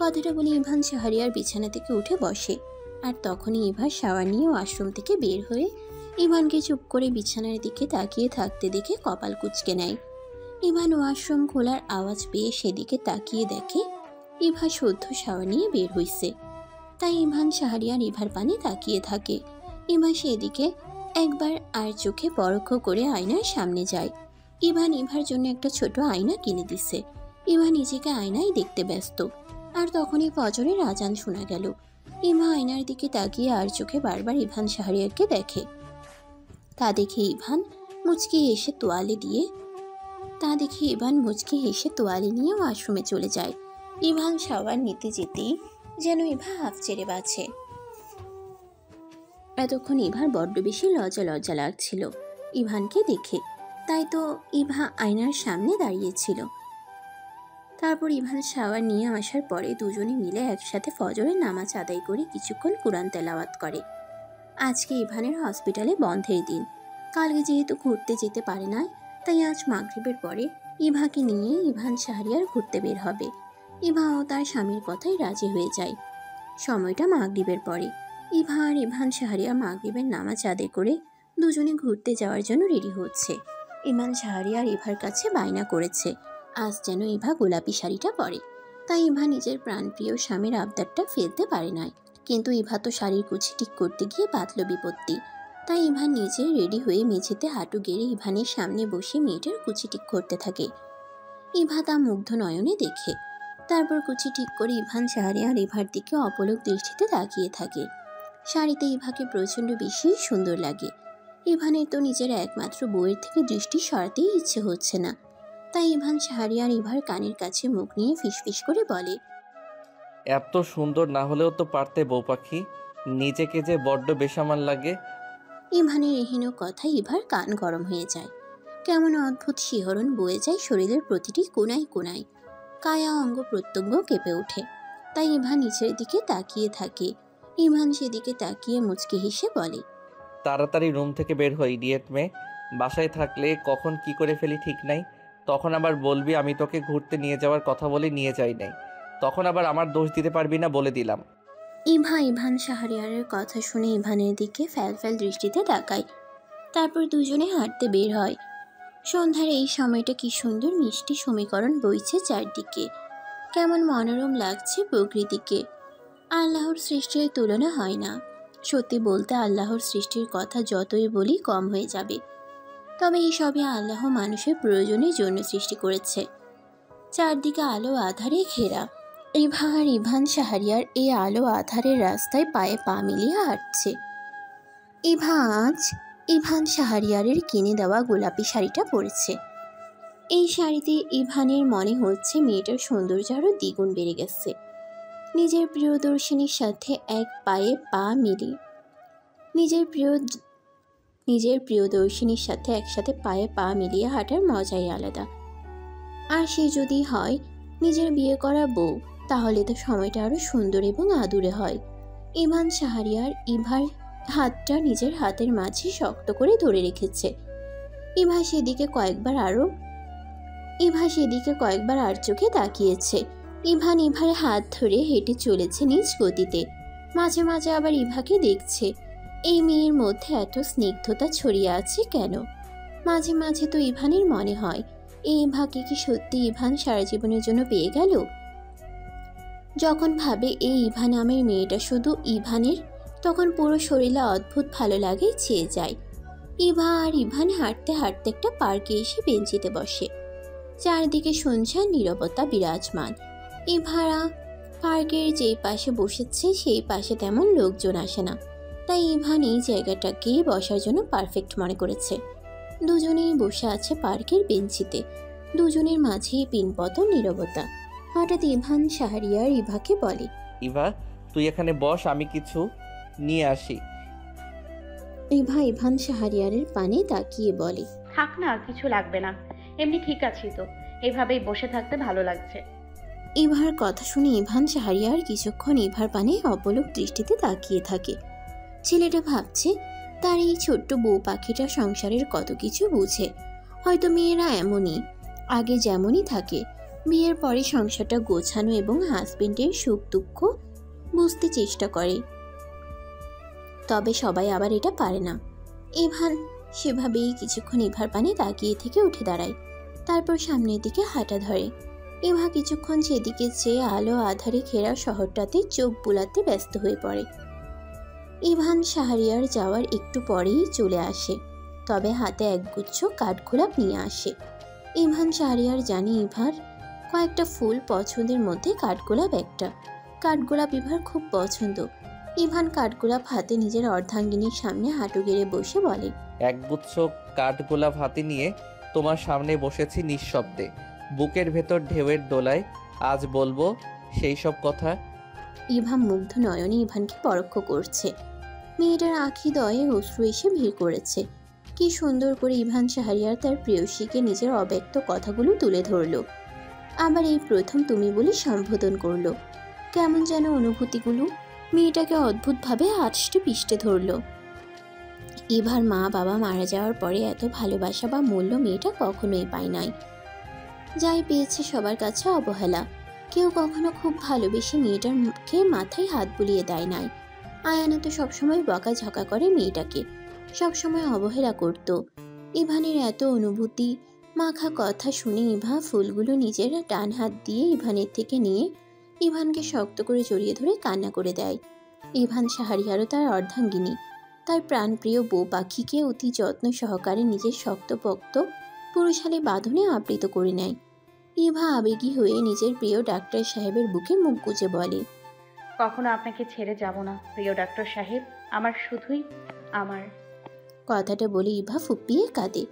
কথাটা বলে ইভান শাহরিয়ার বিছানা থেকে উঠে বসে। আর তখনই ইভা শাওয়ার নিয়ে ওয়াশরুম থেকে বের হয়ে ইভানকে চুপ করে বিছানার দিকে তাকিয়ে থাকতে দেখে কপাল কুঁচকে নেয়। ইভান ওয়াশরুম খোলার আওয়াজ পেয়ে সেদিকে তাকিয়ে দেখে ইভা সদ্য শাওয়ার নিয়ে বের হইছে। তাই ইভান শাহরিয়ার ইভার পানে তাকিয়ে থাকে। ইভা সেদিকে একবার আর চোখে পরোক্ষ করে আয়নার সামনে যায়। ইভান ইভার জন্য একটা ছোট আয়না কিনে দিছে। ইভা নিজেকে আয়নায় দেখতে ব্যস্ত। আর তখনই ফজরের আজান শোনা গেল। ইভা আয়নার দিকে তাকিয়ে আর চোখে বারবার ইভান শাহরিয়ারকে দেখে। তা দেখে ইভান মুচকি হেসে তোয়ালে নিয়ে ওয়াশরুমে চলে যায়। ইভান শাওয়ার নিতে যেতেই যেন ইভা হাফ ছেড়ে বাঁচে। এতক্ষণ ইভার বড্ড বেশি লজ্জা লাগছিল ইভানকে দেখে। তাই তো ইভা আয়নার সামনে দাঁড়িয়েছিল। তারপর ইভান শাওয়ার নিয়ে আসার পরে দুজনে মিলে একসাথে ফজরের নামাজ আদায় করে কিছুক্ষণ কুরআন তেলাওয়াত করে। আজকে ইভানের হসপিটালে বন্ধের দিন। কালকে যেহেতু ঘুরতে যেতে পারে না, তাই আজ মাগরিবের পরে ইভাকে নিয়ে ইভান শাহরিয়ার ঘুরতে বের হবে। ইভা ও তার স্বামীর কথাই রাজি হয়ে যায়। সময়টা মাগরিবের পরে। ইভা আর ইভান শাহরিয়ার মাগরিবের নামাজ আদায় করে দুজনে ঘুরতে যাওয়ার জন্য রেডি হচ্ছে। ইভান শাহরিয়ার ইভার কাছে বায়না করেছে আজ যেন ইভা গোলাপি শাড়িটা পরে। তাই ইভা নিজের প্রাণপ্রিয় স্বামীর আবদারটা ফেলতে পারে নাই। কিন্তু ইভা তো শাড়ির কুচি ঠিক করতে গিয়ে বাঁধল বিপত্তি। তাই ইভা নিজে রেডি হয়ে মেঝেতে হাঁটু গেড়ে ইভানের সামনে বসে মেয়েটার কুচি ঠিক করতে থাকে। ইভা তা মুগ্ধ নয়নে দেখে। তারপর কুচি ঠিক করে ইভান শাহরিয়ার ইভার দিকে অপলক দৃষ্টিতে তাকিয়ে থাকে। শাড়িতে ইভাকে প্রচণ্ড বেশি সুন্দর লাগে। ইভানের তো নিজের একমাত্র বউয়ের থেকে দৃষ্টি সরাতেই ইচ্ছে হচ্ছে না। তাই ইভান শাহরিয়ার ইভার কানের কাছে মুখ নিয়ে ফিসফিস করে বলে, এত সুন্দর না হলেও তো পারতে বউ পাখি, নিজেকে যে বড্ড বেসামাল লাগে। ইভানের এহেন কথায় ইভার কান গরম হয়ে যায়। কেমন অদ্ভুত শিহরণ বয়ে যায় শরীরের প্রতিটি কোনায় কোনায়। কায়া অঙ্গ প্রত্যঙ্গ কেঁপে ওঠে। তাই ইভা নিচের দিকে তাকিয়ে থাকে। ইভান সেদিকে তাকিয়ে মুচকি হেসে বলে, তাড়াতাড়ি রুম থেকে বের হই ইডিয়েট মেয়ে। বাসায় থাকলে কখন কি করে ফেলি ঠিক নাই। তখন আবার বলবি আমি তোকে ঘুরতে নিয়ে যাওয়ার কথা বলে নিয়ে যাই নাই। তখন আবার আমার দোষ দিতে পারবি না, বলে দিলাম। ইভা ইভান শাহরিয়ারের কথা শুনে ইভানের দিকে ফ্যাল দৃষ্টিতে তাকায়। তারপর দুজনে হাঁটতে বের হয়। সন্ধ্যার এই সময়টা কি সুন্দর মিষ্টি সমীকরণ বইছে চারদিকে। কেমন মনোরম লাগছে প্রকৃতিকে। আল্লাহর সৃষ্টির তুলনা হয় না। সত্যি বলতে আল্লাহর সৃষ্টির কথা যতই বলি কম হয়ে যাবে। তবে এই সবই আল্লাহ মানুষের প্রয়োজনের জন্য সৃষ্টি করেছে। চারদিকে আলো আধারে ঘেরা। ইভা আর ইভান শাহরিয়ার এই আলো আধারের রাস্তায় পায়ে পা মিলিয়ে হাঁটছে। ইভা আজ ইভান শাহরিয়ারের কিনে দেওয়া গোলাপি শাড়িটা পরেছে। এই শাড়িতে ইভানের মনে হচ্ছে মেয়েটার সৌন্দর্য আরও দ্বিগুণ বেড়ে গেছে। নিজের প্রিয়দর্শিনীর সাথে এক পায়ে পা মিলিয়ে নিজের প্রিয়দর্শিনীর সাথে একসাথে পায়ে পা মিলিয়ে হাঁটার মজাই আলাদা। আর সে যদি হয় নিজের বিয়ে করা বউ, তাহলে তো সময়টা আরও সুন্দর এবং আদুরে হয়। ইভান শাহরিয়ার ইভার হাতটা নিজের হাতের মাঝে শক্ত করে ধরে রেখেছে। ইভা সেদিকে কয়েকবার আর চোখে তাকিয়েছে। ইভান ইভার হাত ধরে হেঁটে চলেছে নিজ গতিতে। মাঝে মাঝে আবার ইভাকে দেখছে। এই মেয়ের মধ্যে এত স্নিগ্ধতা ছড়িয়ে আছে কেন? মাঝে মাঝে তো ইভানের মনে হয় এই ইভাকে কি সত্যি ইভান সারা জীবনের জন্য পেয়ে গেল। যখন ভাবে এই ইভা নামের মেয়েটা শুধু ইভানের, তখন পুরো শরীরে অদ্ভুত ভালো লাগে চেয়ে যায়। ইভা আর ইভান হাঁটতে হাঁটতে একটা পার্কে এসে বেঞ্চিতে বসে। চারদিকে শুনশান নীরবতা বিরাজমান। ইভারা পার্কের যেই পাশে বসেছে সেই পাশে তেমন লোকজন আসে না। তাই ইভান এই জায়গাটাকে বসার জন্য পারফেক্ট মনে করেছে। দুজনেই বসে আছে পার্কের বেঞ্চিতে। দুজনের মাঝেই পিনপতন নীরবতা। হঠাৎ ইভান শাহরিয়ার ইভাকে বলে, ইভা তুই এখানে বস, আমি কিছু নিয়ে আসি। ইভা ইভান শাহরিয়ারের পানে তাকিয়ে বলে, থাক না, কিছু লাগবে না, এমনি ঠিক আছি তো। এভাবেই বসে থাকতে ভালো লাগছে। ইভার কথা শুনে ইভান শাহরিয়ার কিছুক্ষণ ইভার পানে অপলক দৃষ্টিতে তাকিয়ে থাকে। ছেলেটা ভাবছে তার এই ছোট্ট বউ পাখিটা সংসারের কত কিছু বুঝে। হয়তো মেয়েরা এমনই, আগে যেমনই থাকে, বিয়ের পরে সংসারটা গোছানো এবং হাজবেন্ডের সুখ দুঃখ বুঝতে চেষ্টা করে। তবে সবাই আবার এটা পারে না। ইভান সেভাবেই কিছুক্ষণ ইভার পানে তাকিয়ে থেকে উঠে দাঁড়ায়, তারপর সামনের দিকে হাঁটা ধরে। ইভা কিছুক্ষণ সেদিকে চেয়ে আলো আধারে ঘেরা শহরটাতে চোখ বুলাতে ব্যস্ত হয়ে পড়ে। ইভান শাহরিয়ার যাওয়ার একটু পরেই চলে আসে, তবে হাতে একগুচ্ছ কাঠগোলাপ নিয়ে আসে। ইভান শাহরিয়ার জানে ইভার কয়েকটা ফুল পছন্দের মধ্যে কাঠগোলাপ একটা। কাঠগোলাপ ইভার খুব পছন্দ। ইভান কাঠগোলাপ হাতে নিজের অর্ধাঙ্গিনীর সামনে হাঁটু গেড়ে বসে বলে, একগুচ্ছ কাঠগোলাপ হাতে নিয়ে তোমার সামনে বসেছি নিঃশব্দে, বুকের ভেতর ঢেউয়ের দোলায়। আজ বলবো সেই সব কথা। ইভা মুগ্ধ নয়নে ইভানকে পরোক্ষ করছে। মেয়েটার আঁখি দয়ে অশ্রু এসে ভিড় করেছে। কি সুন্দর করে ইভান শাহরিয়ার তার প্রেয়সীকে নিজের অব্যক্ত কথাগুলো তুলে ধরলো, আবার এই প্রথম তুমি বলে সম্বোধন করলো। কেমন যেন অনুভূতিগুলো মেয়েটাকে অদ্ভুতভাবে আষ্টে পিষ্টে ধরলো। ইভার মা বাবা মারা যাওয়ার পরে এত ভালোবাসা বা মূল্য মেয়েটা কখনোই পায় নাই। যাই পেয়েছে সবার কাছে অবহেলা। কেউ কখনো খুব ভালোবেসে মেয়েটারকে মাথায় হাত বুলিয়ে দেয় নাই। আয়ানা তো সবসময় বকাঝকা করে মেয়েটাকে, সবসময় অবহেলা করত। ইভানের এত অনুভূতি মাখা কথা শুনে ইভা ফুলগুলো নিজের ডান হাত দিয়ে ইভানের থেকে নিয়ে ইভানকে শক্ত করে জড়িয়ে ধরে কান্না করে দেয়। ইভান শাহরিয়ারও তার অর্ধাঙ্গিনী, তার প্রাণপ্রিয় বউ পাখিকে অতি যত্ন সহকারে নিজের শক্তপোক্ত পুরুষালী বাঁধনে আবৃত করে নেয়। ইভা আবেগী হয়ে নিজের প্রিয় ডাক্তার সাহেবের বুকে মুখ গুজে বলে, কখনো আপনাকে ছেড়ে যাব না প্রিয় ডাক্তার সাহেব, আমার শুধুই আমার। কথাটা বলে ইভা ফুপিয়ে কাঁদে।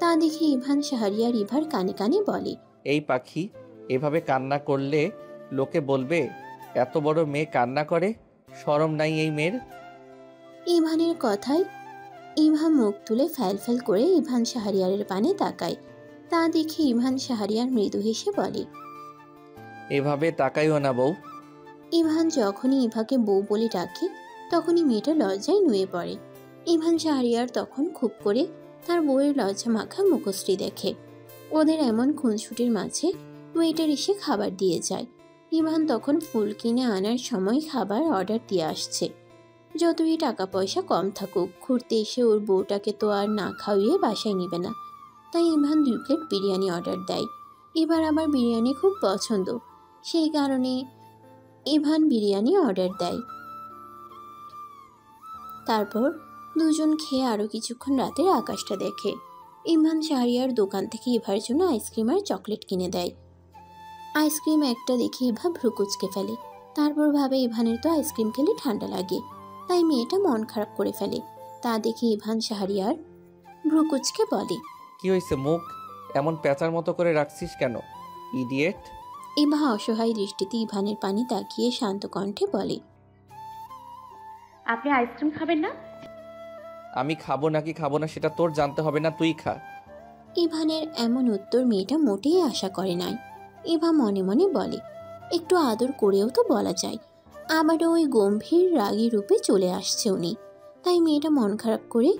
তা দেখে ইভান শাহরিয়ার ইভার কানে কানে বলে, এই পাখি এভাবে কান্না করলে লোকে বলবে এত বড় মেয়ে কান্না করে, শরম নাই এই মেয়ের। ইভানের কথায় ইভা মুখ তুলে ফ্যাল করে ইভান শাহরিয়ারের পানে তাকায়। তা দেখে ইভান শাহরিয়ার মৃদু হেসে বলে, এভাবে তাকাইও না বউ। ইভান যখনই ইভাকে বউ বলে ডাকে তখনই মেয়েটা লজ্জায় নুয়ে পড়ে। ইভান শাহরিয়ার তখন খুব করে তার বউয়ের লজ্জা মাখা মুখশ্রী দেখে। ওদের এমন খুনসুটির মাঝে ওয়েটার এসে খাবার দিয়ে যায়। ইভান তখন ফুল কিনে আনার সময় খাবার অর্ডার দিয়ে আসছে। যতই টাকা পয়সা কম থাকুক, ঘুরতে এসে ওর বউটাকে তো আর না খাওয়িয়ে বাসায় নেবে না, তাই ইভান 2 প্লেট বিরিয়ানি অর্ডার দেয়। এবার আবার বিরিয়ানি খুব পছন্দ, সেই কারণে ইভান বিরিয়ানি অর্ডার দেয়। তারপর দুজন খেয়ে আরও কিছুক্ষণ রাতের আকাশটা দেখে। ইভান শাহরিয়ার দোকান থেকে ইভার জন্য আইসক্রিম আর চকলেট কিনে দেয়। আইসক্রিম একটা দেখে ইভা ভ্রু কুঁচকে ফেলে। তারপর ভাবে ইভানের তো আইসক্রিম খেলে ঠান্ডা লাগে, তাই মেয়েটা মন খারাপ করে ফেলে। তা দেখে ইভান শাহরিয়ার ভ্রু কুঁচকে বলে, কি হয়েছে, মুখ এমন প্যাঁচার মতো করে রাখছিস কেন, ইডিয়েট? ইভা অসহায় দৃষ্টিতে ইভানের পানি তাকিয়ে শান্ত কণ্ঠে বলে, আপনি আইসক্রিম খাবেন না? আমি খাবো নাকি খাবো না সেটা তোর জানতে হবে না, তুই খা। ইভানের এমন উত্তর মেয়েটা মোটেই আশা করে নাই। ইভা মনে মনে বলে, একটু আদর করেও তো বলা যায়। আবারও ওই গম্ভীর রাগী রূপে চলে আসছে উনি। তাই মেয়েটা মন খারাপ করে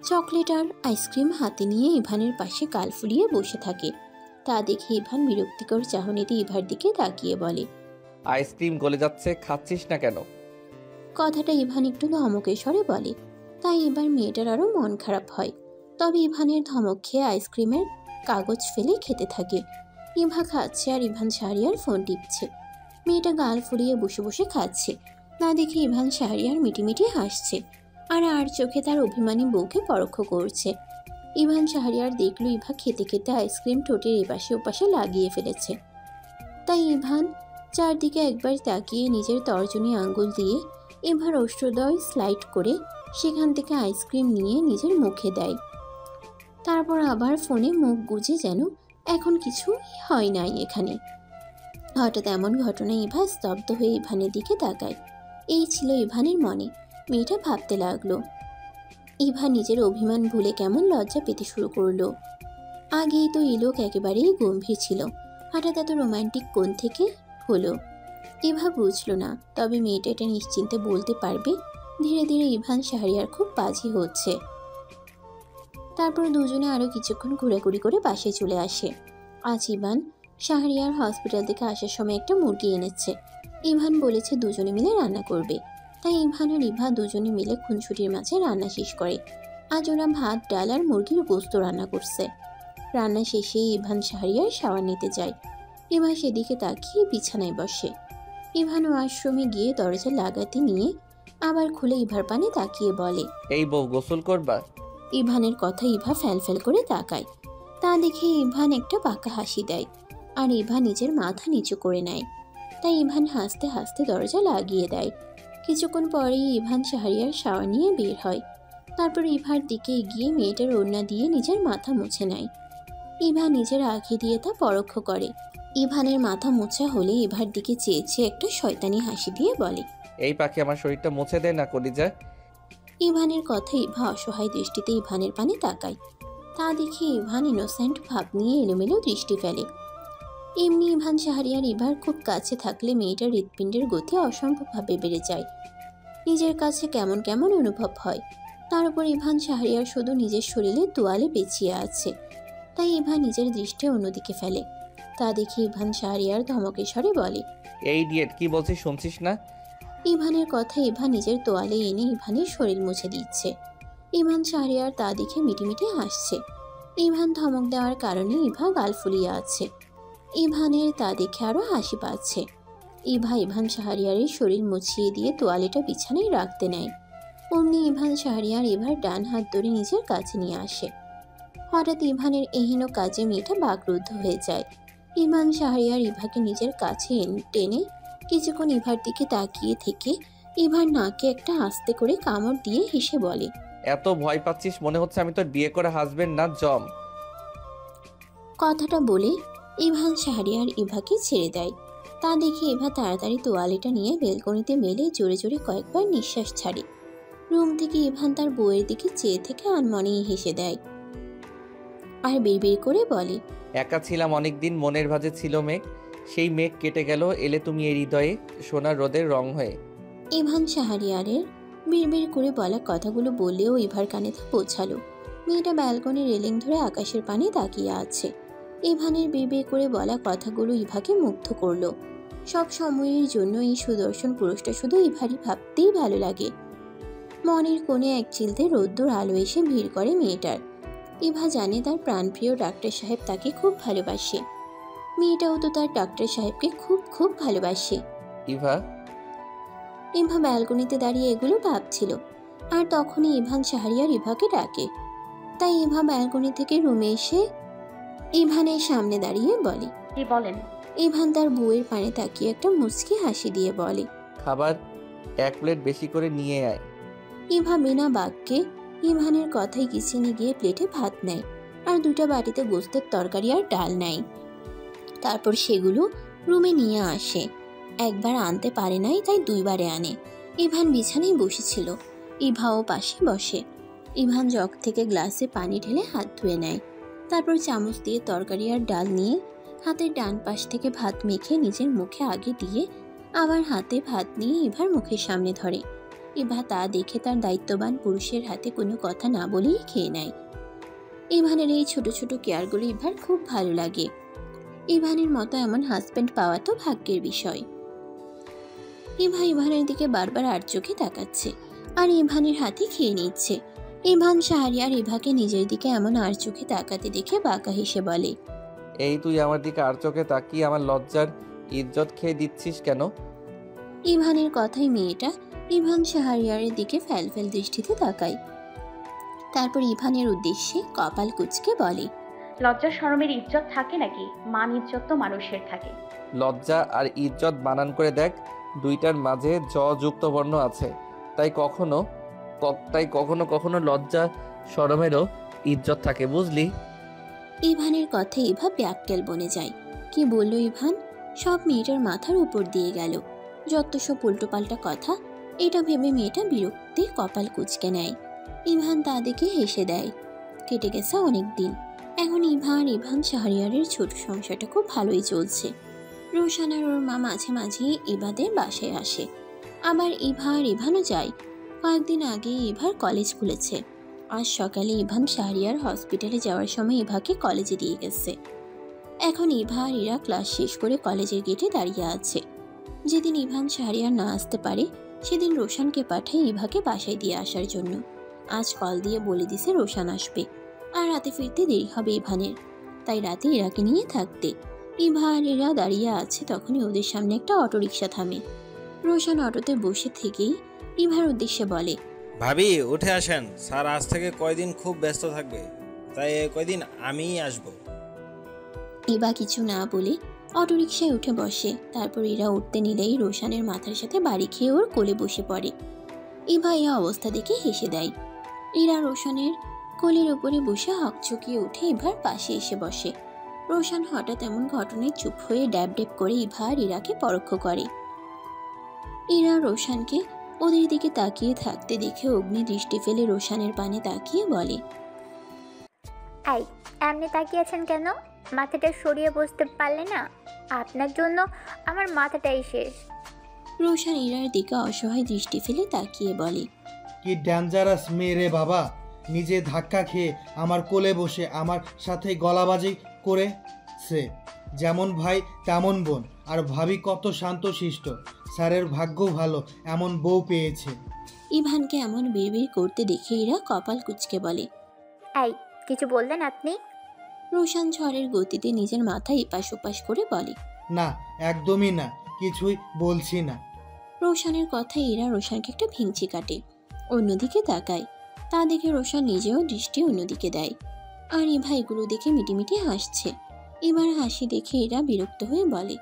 চকলেট আর আইসক্রিম হাতে নিয়ে ইভানের পাশে গাল ফুলিয়ে বসে থাকে। তা দেখে ইভান বিরক্তিকর চাহনিতে ইভার দিকে তাকিয়ে বলে, আইসক্রিম গলে যাচ্ছে, খাচ্ছিস না কেন? কথাটা ইভান একটু ধমকের স্বরে বলে। তাই এবার মেয়েটার আরও মন খারাপ হয়। তবে ইভানের ধমক খেয়ে আইসক্রিমের কাগজ ফেলে খেতে থাকে। ইভা খাচ্ছে আর ইভান শাহরিয়ার ফোন টিপছে। মেয়েটা গাল ফুলিয়ে বসে বসে খাচ্ছে। না দেখে ইভান শাহরিয়ার মিটিমিটি হাসছে আর চোখে তার অভিমানী বউকে পরোক্ষ করছে। ইভান শাহরিয়ার দেখল ইভা খেতে খেতে আইসক্রিম ঠোঁটের এপাশে ওপাশে লাগিয়ে ফেলেছে। তাই ইভান চারদিকে একবার তাকিয়ে নিজের তর্জনী আঙ্গুল দিয়ে ইভার অষ্টদয় স্লাইড করে সেখান থেকে আইসক্রিম নিয়ে নিজের মুখে দেয়। তারপর আবার ফোনে মুখ গুজে যেন এখন কিছু হয় নাই এখানে। হঠাৎ এমন ঘটনায় ইভা স্তব্ধ হয়ে ইভানের দিকে তাকায়। এই ছিল ইভানের মনে। মেয়েটা ভাবতে লাগলো। ইভা নিজের অভিমান ভুলে কেমন লজ্জা পেতে শুরু করলো। আগেই তো এই লোক একেবারেই গম্ভীর ছিল, হঠাৎ এত রোমান্টিক কোণ থেকে হলো ইভা বুঝল না। তবে মেয়েটা এটা নিশ্চিন্তে বলতে পারবে ধীরে ধীরে ইভান শাহরিয়ার খুব বাজি হচ্ছে। তারপর দুজনে আরও কিছুক্ষণ ঘোরাঘুরি করে বাসে চলে আসে। আজ ইভান শাহরিয়ার হসপিটাল থেকে আসার সময় একটা মুরগি এনেছে। ইভান বলেছে দুজনে মিলে রান্না করবে, তাই ইভান আর ইভা দুজনে মিলে খুনসুটির মাঝে রান্না শেষ করে। আজ ওরা ভাত, ডাল আর মুরগির গোস্ত রান্না করছে। রান্না শেষে ইভান শাহরিয়ার শাওয়ার নিতে যায়। ইভা সেদিকে তাকিয়ে বিছানায় বসে। ইভান ওয়াশরুমে গিয়ে দরজা লাগাতে নিয়ে আবার খুলে ইভার পানে তাকিয়ে বলে, এই বউ গোসল করবা? ইভানের কথা ইভা ফ্যাল করে তাকায়। তা দেখে ইভান একটা বাঁকা হাসি দেয় আর ইভা নিজের মাথা নিচু করে নেয়। তাই ইভান হাসতে হাসতে দরজা লাগিয়ে দেয়। কিছুক্ষণ পরেই ইভান শাহরিয়ার শাওয়ার নিয়ে বের হয়। তারপর ইভার দিকে এগিয়ে মেয়েটার ওড়না দিয়ে নিজের মাথা মুছে নেয়। ইভা নিজের আঁখি দিয়ে তা পরোক্ষ করে। ইভানের মাথা মোছা হলে ইভার দিকে চেয়েছে একটা শয়তানি হাসি দিয়ে বলে, এই পাখি আমার শরীরটা মুছে দেয় না কলিজা। ইভানের কথা ইভা অসহায় দৃষ্টিতে ইভানের পানে তাকায়। তা দেখে ইভান ইনোসেন্ট ভাব নিয়ে এলোমেলো দৃষ্টি ফেলে। এমনি ইভান শাহরিয়ার ইভার খুব কাছে থাকলে মেয়েটার হৃৎপিণ্ডের গতি অসম্ভবভাবে বেড়ে যায়। নিজের কাছে কেমন কেমন অনুভব হয়। তার উপর ইভান শাহরিয়ার শুধু নিজের শরীরে তোয়ালে পেঁচিয়ে আছে, তাই ইভা নিজের দৃষ্টি অন্যদিকে ফেলে। তা দেখে ইভান শাহরিয়ার ধমকে স্বরে বলে, এই ডিয়েট কি বলছিস শুনছিস না? ইভানের কথা ইভা নিজের তোয়ালে এনে ইভানের শরীর মুছে দিচ্ছে। ইভান শাহরিয়ার তা দেখে মিটিমিটি হাসছে। ইভান ধমক দেওয়ার কারণে ইভা গাল ফুলিয়ে আছে। ইভানের তা দেখে আরও হাসি পাচ্ছে। ইভা ইভান শাহরিয়ারের শরীর মুছিয়ে দিয়ে তোয়ালেটা বিছানায় রাখতে নেয়। অমনি ইভান শাহরিয়ার ইভার ডান হাত ধরে নিজের কাছে নিয়ে আসে। হঠাৎ ইভানের এহেন কাজে মেয়েটা বাকরুদ্ধ হয়ে যায়। ইভান শাহরিয়ার ইভাকে নিজের কাছে টেনে কিছুক্ষণ ইভার দিকে তাকিয়ে থেকে ইভার নাকে একটা আস্তে করে কামড় দিয়ে হেসে বলে, এত ভয় পাচ্ছিস মনে হচ্ছে আমি তোর বিয়ে করা হাজবেন্ড না জম। কথাটা বলে ইভান শাহরিয়ার ইভাকে ছেড়ে দেয়। তা দেখে ইভা তাড়াতাড়ি তোয়ালেটা নিয়ে বেলকনিতে মেলে জোরে জোরে কয়েকবার নিঃশ্বাস ছাড়ে। রুম থেকে ইভান তার বউয়ের দিকে চেয়ে থেকে আনমনেই হেসে দেয় আর বিড়বিড় করে বলে, একা ছিলাম অনেকদিন, মনের ভাঁজে ছিল মেঘ, সেই মেঘ কেটে গেল, এলে তুমি এই হৃদয়ে সোনার রোদের রং হয়ে। ইভান শাহরিয়ারের বিড়বিড় করে বলা কথাগুলো বললেও ইভার কানে তা পৌঁছালো। মেয়েটা ব্যালকনির রেলিং ধরে আকাশের পানে তাকিয়ে আছে। ইভানের বিড়বিড় করে বলা কথাগুলো ইভাকে মুগ্ধ করলো। সব সময়ের জন্য এই সুদর্শন পুরুষটা শুধু ইভারই ভাবতেই ভালো লাগে। মনের কোণে এক চিলতে রোদ্দুর আলো এসে ভিড় করে মেয়েটার। ইভা জানে তার প্রাণপ্রিয় ডাক্তার সাহেব তাকে খুব ভালোবাসে। মেয়েটাও তো তার ডাক্তার সাহেবকে খুব খুব ভালোবাসে। ইভা ইভা ব্যালকনিতে দাঁড়িয়ে এগুলো ভাবছিল, আর তখনই ইভান শাহরিয়ার ইভাকে ডাকে। তাই ইভা ব্যালকনি থেকে রুমে এসে ইভানের সামনে দাঁড়িয়ে বলে, কি বলেন? ইভান তার বউয়ের পানে তাকিয়ে একটা মুচকি হাসি দিয়ে বলে, খাবার 1 প্লেট বেশি করে নিয়ে আয়। ইভা বিনা বাক্যে ইভানের কথায় কিচেনে গিয়ে প্লেটে ভাত নেয় আর 2টা বাটিতে গোস্তের তরকারি আর ডাল নেয়। তারপর সেগুলো রুমে নিয়ে আসে। একবার আনতে পারে নাই, তাই 2বারে আনে। ইভান বিছানায় বসেছিল, ইভাও পাশে বসে। ইভান জগ থেকে গ্লাসে পানি ঢেলে হাত ধুয়ে নেয়। তারপর চামচ দিয়ে তরকারি আর ডাল নিয়ে হাতের ডান পাশ থেকে ভাত মেখে নিজের মুখে আগে দিয়ে আবার হাতে ভাত নিয়ে ইভার মুখের সামনে ধরে। ইভা তা দেখে তার দায়িত্ববান পুরুষের হাতে কোনো কথা না বলেই খেয়ে নেয়। ইভানের এই ছোট ছোট কেয়ারগুলো ইভার খুব ভালো লাগে। ইভানের মতো এমন হাজব্যান্ড পাওয়া তো ভাগ্যের বিষয়। ইভা ইভানের দিকে বারবার আর চোখে তাকাচ্ছে আর ইভানের হাতে খেয়ে নিচ্ছে। ইভান শাহরিয়ার ইভাকে নিজের দিকে এমন আর চোখে তাকাতে দেখে বাঁকা হেসে বলে, এই তুই আমার দিকে আর চোখে তাকিয়ে আমার লজ্জার ইজ্জত খেয়ে দিচ্ছিস কেন? ইভানের কথাই মেয়েটা ইভান শাহরিয়ারের দিকে ফ্যালফেল দৃষ্টিতে তাকায়। তারপর ইভানের উদ্দেশ্যে কপাল কুঁচকে বলে, লজ্জা শরমের ইজ্জত থাকে নাকি? মান ইজ্জত তো মানুষের থাকে। লজ্জা আর ইজ্জত বানান করে দেখ, 2টার মাঝে জ যুক্ত বর্ণ আছে, তাই কখনো কখনো লজ্জা শরমেরও ইজ্জত থাকে, বুঝলি? ইভানের কথা ইভা ব্যাকটেল বনে যায়। কি বলল ইভান? সব মেয়েটার মাথার উপর দিয়ে গেল। যত সব উল্টোপাল্টা কথা। এটা ভেবে মেয়েটা বিরক্তি কপাল কুঁচকে নেয়। ইভান তা দেখে হেসে দেয়। কেটে গেছে অনেক দিন। এখন ইভা আর ইভান শাহরিয়ারের ছোট সংসারটা খুব ভালোই চলছে। রোশান আর ওর মা মাঝে মাঝে ইভাদের বাসায় আসে, আবার ইভা আর ইভানও যায়। কয়েকদিন আগে ইভার কলেজ খুলেছে। আজ সকালে ইভান শাহরিয়ার হসপিটালে যাওয়ার সময় ইভাকে কলেজে দিয়ে গেছে। এখন ইভা আর ইরা ক্লাস শেষ করে কলেজের গেটে দাঁড়িয়ে আছে। যেদিন ইভান শাহরিয়ার না আসতে পারে সেদিন রোশানকে পাঠায় ইভাকে বাসায় দিয়ে আসার জন্য। আজ কল দিয়ে বলে দিছে রোশান আসবে, আর রাতে ফিরতে দেরি হবে ইভানের, তাই রাতে ইরাকে নিয়ে থাকতে। ইভা আর ইরা দাঁড়িয়ে আছে, তখনই ওদের সামনে একটা অটোরিকশা থামে। রোশান অটোতে বসে থেকেই ইভার উদ্দেশ্যে বলে, ভাবি উঠে আসেন, স্যার আজ থেকে কয়দিন খুব ব্যস্ত থাকবে, তাই কয়দিন আমিই আসবো। ইভা কিছু না বলে অটোরিকশায় উঠে বসে। তারপর ইরা উঠতে নিলেই রোশানের মাথার সাথে বাড়ি খেয়ে ওর কোলে বসে পড়ে। ইভা এই অবস্থা দেখে হেসে দেয়। ইরা রোশানের কোলের ওপরে বসে হকচকিয়ে উঠে ইভার পাশে এসে বসে। রোশান হঠাৎ এমন ঘটনায় চুপ হয়ে ড্যাব ড্যাব করে ইভা আর ইরাকে পরোক্ষ করে। ইরা রোশানকে ওদের দিকে তাকিয়ে থাকতে দেখে অগ্নি দৃষ্টি ফেলে রোশানের পানে তাকিয়ে বলে, আই এমনি তাকিয়েছেন কেন? মাথাটা সরিয়ে বসতে পারলে না? আপনার জন্য আমার মাথাটাই শেষ। রোশান ইরার দিকে অসহায় দৃষ্টি ফেলে তাকিয়ে বলে, কি ডেঞ্জারাস মেয়ে রে বাবা, নিজে ধাক্কা খেয়ে আমার কোলে বসে আমার সাথে গলাবাজি করেছে। যেমন ভাই তেমন বোন, আর ভাবি কত শান্তশিষ্ট। স্যারের ভাগ্য ভালো এমন বউ পেয়েছে। ইভানকে এমন বিড়বিড় করতে দেখে ইরা কপাল কুঁচকে বলে, আই কিছু বললেন আপনি? রোশান ঝড়ের গতিতে নিজের মাথা এপাশ ওপাশ করে বলে, না একদমই না, কিছুই বলছি না। রোশানের কথায় ইরা রোশানকে একটা ভিঞ্চি কাটে। অন্যদিকে তাকায়, তা দেখে রোশান নিজেও দৃষ্টি অন্যদিকে দেয়। আর ইভা এগুলো দেখে মিটিমিটি হাসছে। এবার হাসি দেখে ইরা বিরক্ত হয়ে বলে,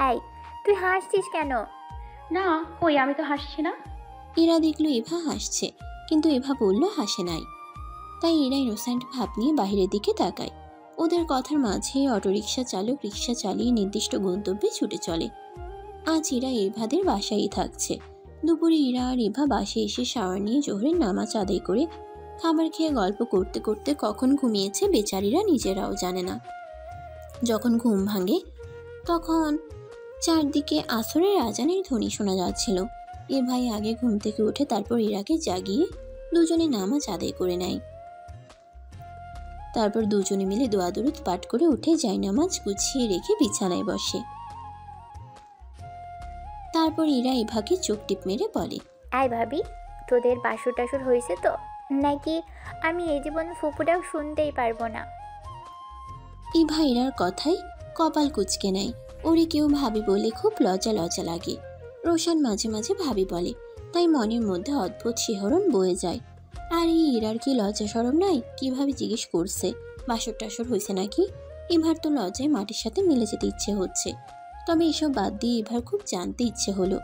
আই তুই হাসছিস কেন? না কই, আমি তো হাসছি না। ইরা দেখলো ইভা হাসছে, কিন্তু ইভা বলল হাসে নাই। তাই ইরা ইনোসেন্ট ভাব নিয়ে বাহিরের দিকে তাকায়। ওদের কথার মাঝে অটোরিকশা চালক রিকশা চালিয়ে নির্দিষ্ট গন্তব্যে ছুটে চলে। আজ ইরা ইভাদের বাসায়ই থাকছে। দুপুরে ইরা আর ইভা বাসায় এসে শাওয়ার নিয়ে জোহরের নামাজ আদায় করে খাবার খেয়ে গল্প করতে করতে কখন ঘুমিয়েছে বেচারিরা নিজেরাও জানে না। যখন ঘুম ভাঙে তখন চারদিকে আসরের আজানের ধ্বনি শোনা যাচ্ছিল। এ ভাই আগে ঘুম থেকে উঠে তারপর ইরাকে জাগিয়ে দুজনে নামাজ আদায় করে নেয়। তারপর দুজনে মিলে দোয়া দরুদ পাঠ করে উঠে জায়নামাজ গুছিয়ে রেখে বিছানায় বসে। তারপর ইরা ইভাকে চোখ টিপ মেরে বলে, আই ভাবি তোদের বাসর টাসর হয়েছে তো, নাকি আমি এই জীবনে ফুপুটাও শুনতেই পারবো না? ইভা ইরার কথাই কপাল কুঁচকে নেয়। ওরে কেউ ভাবি বলে খুব লজ্জা লজ্জা লাগে। রোশান মাঝে মাঝে ভাবি বলে, তাই মনের মধ্যে অদ্ভুত শিহরণ বয়ে যায়। আর এই ইরার কি লজ্জা সরম নাই? কিভাবে জিজ্ঞেস করছে বাসর টাসর হয়েছে নাকি? ইভার তো লজ্জায় মাটির সাথে মিলে যেতে ইচ্ছে হচ্ছে। তবে এসব বাদ দিয়ে ইভার খুব জানতে ইচ্ছে হলো।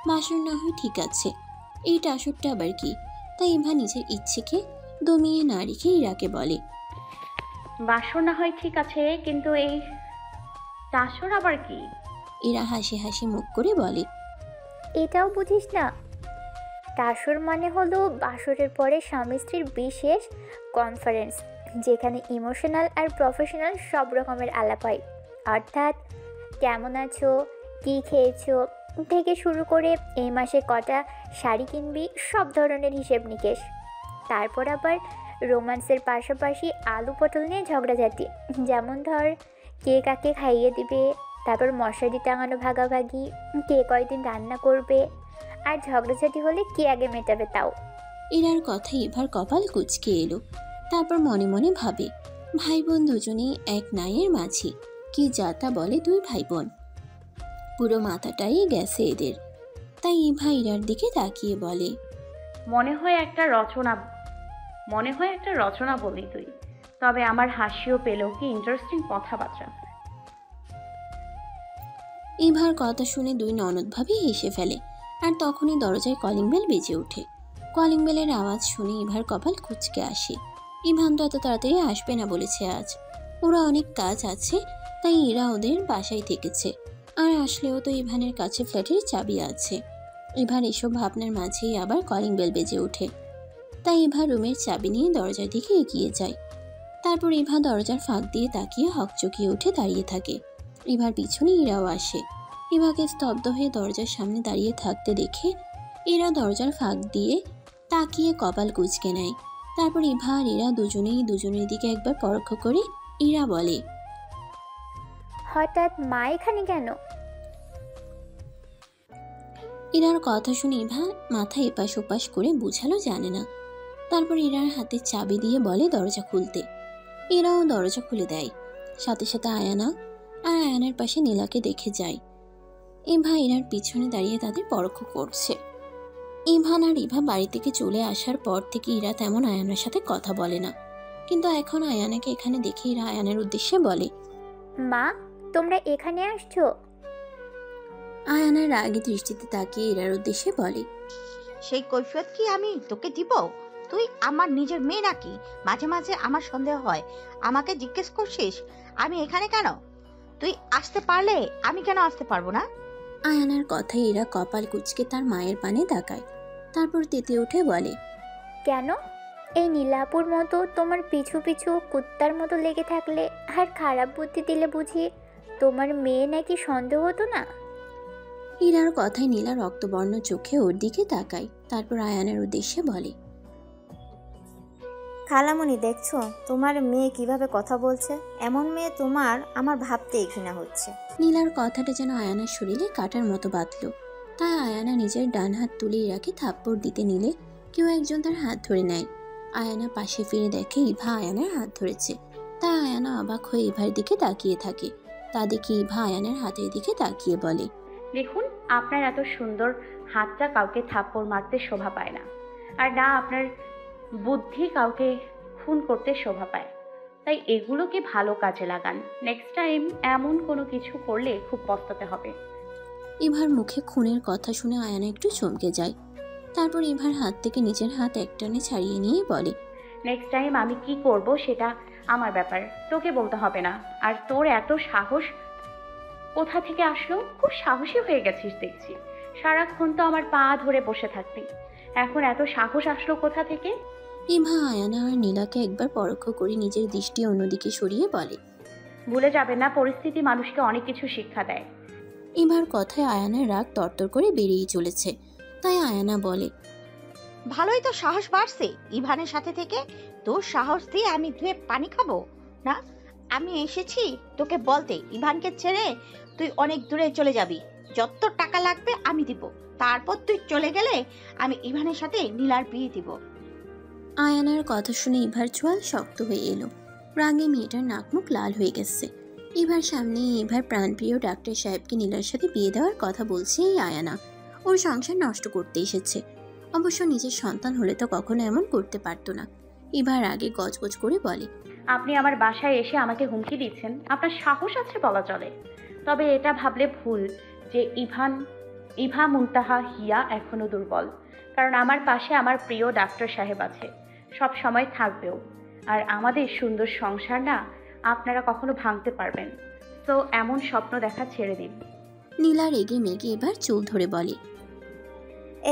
বাসর না হয় ঠিক আছে, এই টাসরটা আবার কি? তাই ইভা নিজের ইচ্ছেকে দমিয়ে না রেখে ইরাকে বলে, বাসর না হয় ঠিক আছে, কিন্তু এই টাসর আবার কি? ইরা হাসি হাসি মুখ করে বলে, এটাও বুঝিস না? টাসর মানে হলো বাসরের পরে স্বামী স্ত্রীর বিশেষ কনফারেন্স, যেখানে ইমোশনাল আর প্রফেশনাল সব রকমের আলাপ হয়। অর্থাৎ কেমন আছো, কী খেয়েছো থেকে শুরু করে এই মাসে কটা শাড়ি কিনবি, সব ধরনের হিসেব নিকেশ। তারপর আবার রোম্যান্সের পাশাপাশি আলু পটল নিয়ে ঝগড়াঝাটি, যেমন ধর কে কাকে খাইয়ে দিবে, তারপর মশারি টাঙানো ভাগাভাগি, কে কয়দিন রান্না করবে, আর ঝগড়াঝাটি হলে কে আগে মেটাবে তাও। ইরার কথায় ইভার কপাল কুঁচকে এলো। তারপর মনে মনে ভাবে, ভাই বোন দুজনেই এক নায়ের মাঝি, কি যাতা বলে দুই ভাই বোন, পুরো মাথাটাই গেছে এদের। তাই ইভা ইরার দিকে তাকিয়ে বলে, মনে হয় একটা রচনা বলি তুই। তবে আমার হাসিও পেল, কি ইন্টারেস্টিং কথাবার্তা। ইভার কথা শুনে দুই ননদ ভাবি হেসে ফেলে। আর তখনই দরজায় কলিং বেল বেজে ওঠে। কলিং বেলের আওয়াজ শুনে ইভার কপাল কুঁচকে আসে। ইভান তো এত তাড়াতাড়ি আসবে না বলেছে আজ, ওরা অনেক কাজ আছে, তাই ইরা ওদের বাসায় থেকেছে। আর আসলেও তো ইভানের কাছে ফ্ল্যাটের চাবি আছে। ইভার এসব ভাবনার মাঝেই আবার কলিং বেল বেজে ওঠে। তাই ইভা রুমের চাবি নিয়ে দরজার দিকে এগিয়ে যায়। তারপর ইভা দরজার ফাঁক দিয়ে তাকিয়ে হকচকিয়ে উঠে দাঁড়িয়ে থাকে। ইভার পিছনে ইরাও আসে। ইভাকে স্তব্ধ হয়ে দরজার সামনে দাঁড়িয়ে থাকতে দেখে ইরা দরজার ফাঁক দিয়ে তাকিয়ে কপাল কুঁচকে নেয়। তারপর ইভা আর ইরা দুজনেই দুজনের দিকে একবার পরোক্ষ করে ইরা বলে, হঠাৎ মা এখানে কেন? ইরার কথা শুনে ইভা মাথা এপাশ ওপাশ করে বুঝালো জানে না। তারপর ইরার হাতে চাবি দিয়ে বলে দরজা খুলতে। ইরাও দরজা খুলে দেয়। সাথে সাথে আয়ানা আর আয়ানার পাশে নীলাকে দেখে যায়। ইভা ইরার পিছনে দাঁড়িয়ে তাদের পরোক্ষ করছে। ইভান আর ইভা বাড়ি থেকে চলে আসার পর থেকে ইরা তেমন আয়ানার সাথে কথা বলে না, কিন্তু এখন আয়ানাকে এখানে দেখে ইরা আয়ানের উদ্দেশ্যে বলে, মা, তোমরা এখানে আসছো? আয়ানার রাগী দৃষ্টিতে তাকিয়ে ইরার উদ্দেশ্যে বলে, সেই কৈফিয়ত কি আমি তোকে দিব? তুই আমার নিজের মেয়ে নাকি? মাঝে মাঝে আমার সন্দেহ হয়। আমাকে জিজ্ঞেস করছিস আমি এখানে কেন? তুই আসতে পারলে আমি কেন আসতে পারবো না? আয়ানার কথায় ইরা কপাল কুঁচকে তার মায়ের পানে তাকায়। তারপর তেতে উঠে বলে, কেন? এই নীলাপুর মতো তোমার পিছু পিছু কুত্তার মতো লেগে থাকলে আর খারাপ বুদ্ধি দিলে বুঝি তোমার মেয়ে নাকি সন্দেহ হতো না? ইরার কথায় নীলা রক্তবর্ণ চোখে ওর দিকে তাকায়। তারপর আয়ানের উদ্দেশ্যে বলে, খালামণি, দেখছো তোমার মেয়ে কিভাবে কথা বলছে? এমন মেয়ে তোমার আমার ভাবতেই ঘৃণা হচ্ছে। নীলার কথাটা যেন আয়ানার শরীরে কাটার মতো বাঁধল। তাই আয়ানা নিজের ডান হাত তুলে ইরাকে থাপ্পড় দিতে নিলে কেউ একজন তার হাত ধরে নেয়। আয়ানা পাশে ফিরে দেখে ইভা আয়ানার হাত ধরেছে। তাই আয়ানা অবাক হয়ে ইভার দিকে তাকিয়ে থাকে। তা দেখে ইভা আয়ানের হাতের দিকে তাকিয়ে বলে, দেখুন, আপনার এত সুন্দর হাতটা কাউকে থাপ্পড় মারতে শোভা পায় না, আর না আপনার বুদ্ধি কাউকে খুন করতে শোভা পায়। তাই এগুলোকে ভালো কাজে লাগান। নেক্সট টাইম এমন কোনো কিছু করলে খুব পস্তাতে হবে। ইভার মুখে খুনের কথা শুনে আয়ানা একটু চমকে যায়। তারপর ইভার হাত থেকে নিজের হাত একটানে ছাড়িয়ে নিয়ে বলে, নেক্সট টাইম আমি কি করব সেটা আমার ব্যাপার, তোকে বলতে হবে না। আর তোর এত সাহস কোথা থেকে আসলো? খুব সাহসী হয়ে গেছিস দেখছি। সারাক্ষণ তো আমার পা ধরে বসে থাকতি, এখন এত সাহস আসলো কোথা থেকে? ইভা আয়ানা আর নীলাকে একবার পরোক্ষ করে নিজের দৃষ্টি অন্যদিকে সরিয়ে বলে, ভুলে যাবে না, পরিস্থিতি মানুষকে অনেক কিছু শিক্ষা দেয়। ইভার কথায় আয়ানার রাগ তরতর করে বেরিয়ে চলেছে। তাই আয়ানা বলে, ভালোই তো সাহস বাড়ছে ইভানের সাথে থেকে। তোর সাহস দিয়ে আমি ধুয়ে পানি খাবো না? আমি এসেছি তোকে বলতে, ইভানকে ছেড়ে তুই অনেক দূরে চলে যাবি। যত টাকা লাগবে আমি দিব। তারপর তুই চলে গেলে আমি ইভানের সাথে নীলার বিয়ে দিব। আয়ানার কথা শুনে ইভার চোয়াল শক্ত হয়ে এলো। রাগে মেয়েটার নাক মুখ লাল হয়ে গেছে। ইভার সামনে ইভার প্রাণপ্রিয় ডাক্তার সাহেবকে নীলার সাথে বিয়ে দেওয়ার কথা বলছে এই আয়ানা। ওর সংসার নষ্ট করতে এসেছে। অবশ্য নিজের সন্তান হলে তো কখনো এমন করতে পারতো না। ইভার আগে গজগজ করে বলে, আপনি আমার বাসায় এসে আমাকে হুমকি দিচ্ছেন? আপনার সাহস আছে বলা চলে। তবে এটা ভাবলে ভুল যে ইভা মুনতাহা হিয়া এখনো দুর্বল, কারণ আমার পাশে আমার প্রিয় ডাক্তার সাহেব আছে, সব সময় থাকবেও। আর আমাদের সুন্দর সংসার না আপনারা কখনো ভাঙতে পারবেন। তো এমন স্বপ্ন দেখা ছেড়ে দিন। নীলা রেগে মেগে এবার চুল ধরে বলে,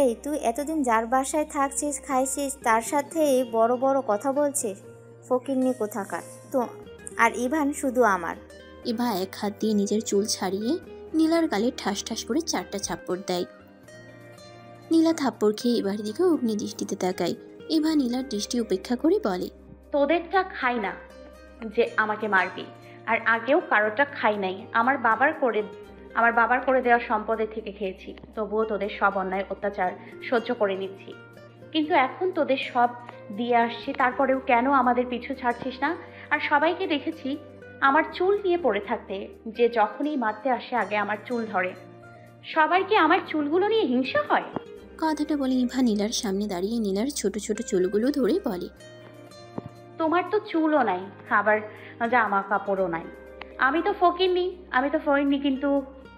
এই তুই এতদিন যার বাসায় থাকছিস খাইছিস তার সাথে বড় বড় কথা বলছিস? ফকিন্নি কোথাকার তো। আর ইভান শুধু আমার। ইভা এক হাত দিয়ে নিজের চুল ছাড়িয়ে নীলার গালে ঠাস ঠাস করে 4টা থাপ্পড় দেয়। নীলা থাপ্পড় খেয়ে এবার দিকে অগ্নি দৃষ্টিতে তাকায়। ইভা নীলার দৃষ্টি উপেক্ষা করে বলে, তোদেরটা খাই না যে আমাকে মারবি, আর আগেও কারোটা খাই নাই। আমার বাবার করে দেওয়া সম্পদের থেকে খেয়েছি, তবুও তোদের সব অন্যায় অত্যাচার সহ্য করে নিচ্ছি। কিন্তু এখন তোদের সব দিয়ে আসছি, তারপরেও কেন আমাদের পিছু ছাড়ছিস না? আর সবাইকে দেখেছি আমার চুল নিয়ে পড়ে থাকতে, যে যখনই মারতে আসে আগে আমার চুল ধরে। সবার কি আমার চুলগুলো নিয়ে হিংসা হয়? কথাটা বলে ইভা নীলার সামনে দাঁড়িয়ে নীলার ছোট ছোট চুলগুলো ধরে বলে, তোমার তো চুলও নাই, আবার জামা কাপড়ও নাই। আমি তো ফকিরনি, কিন্তু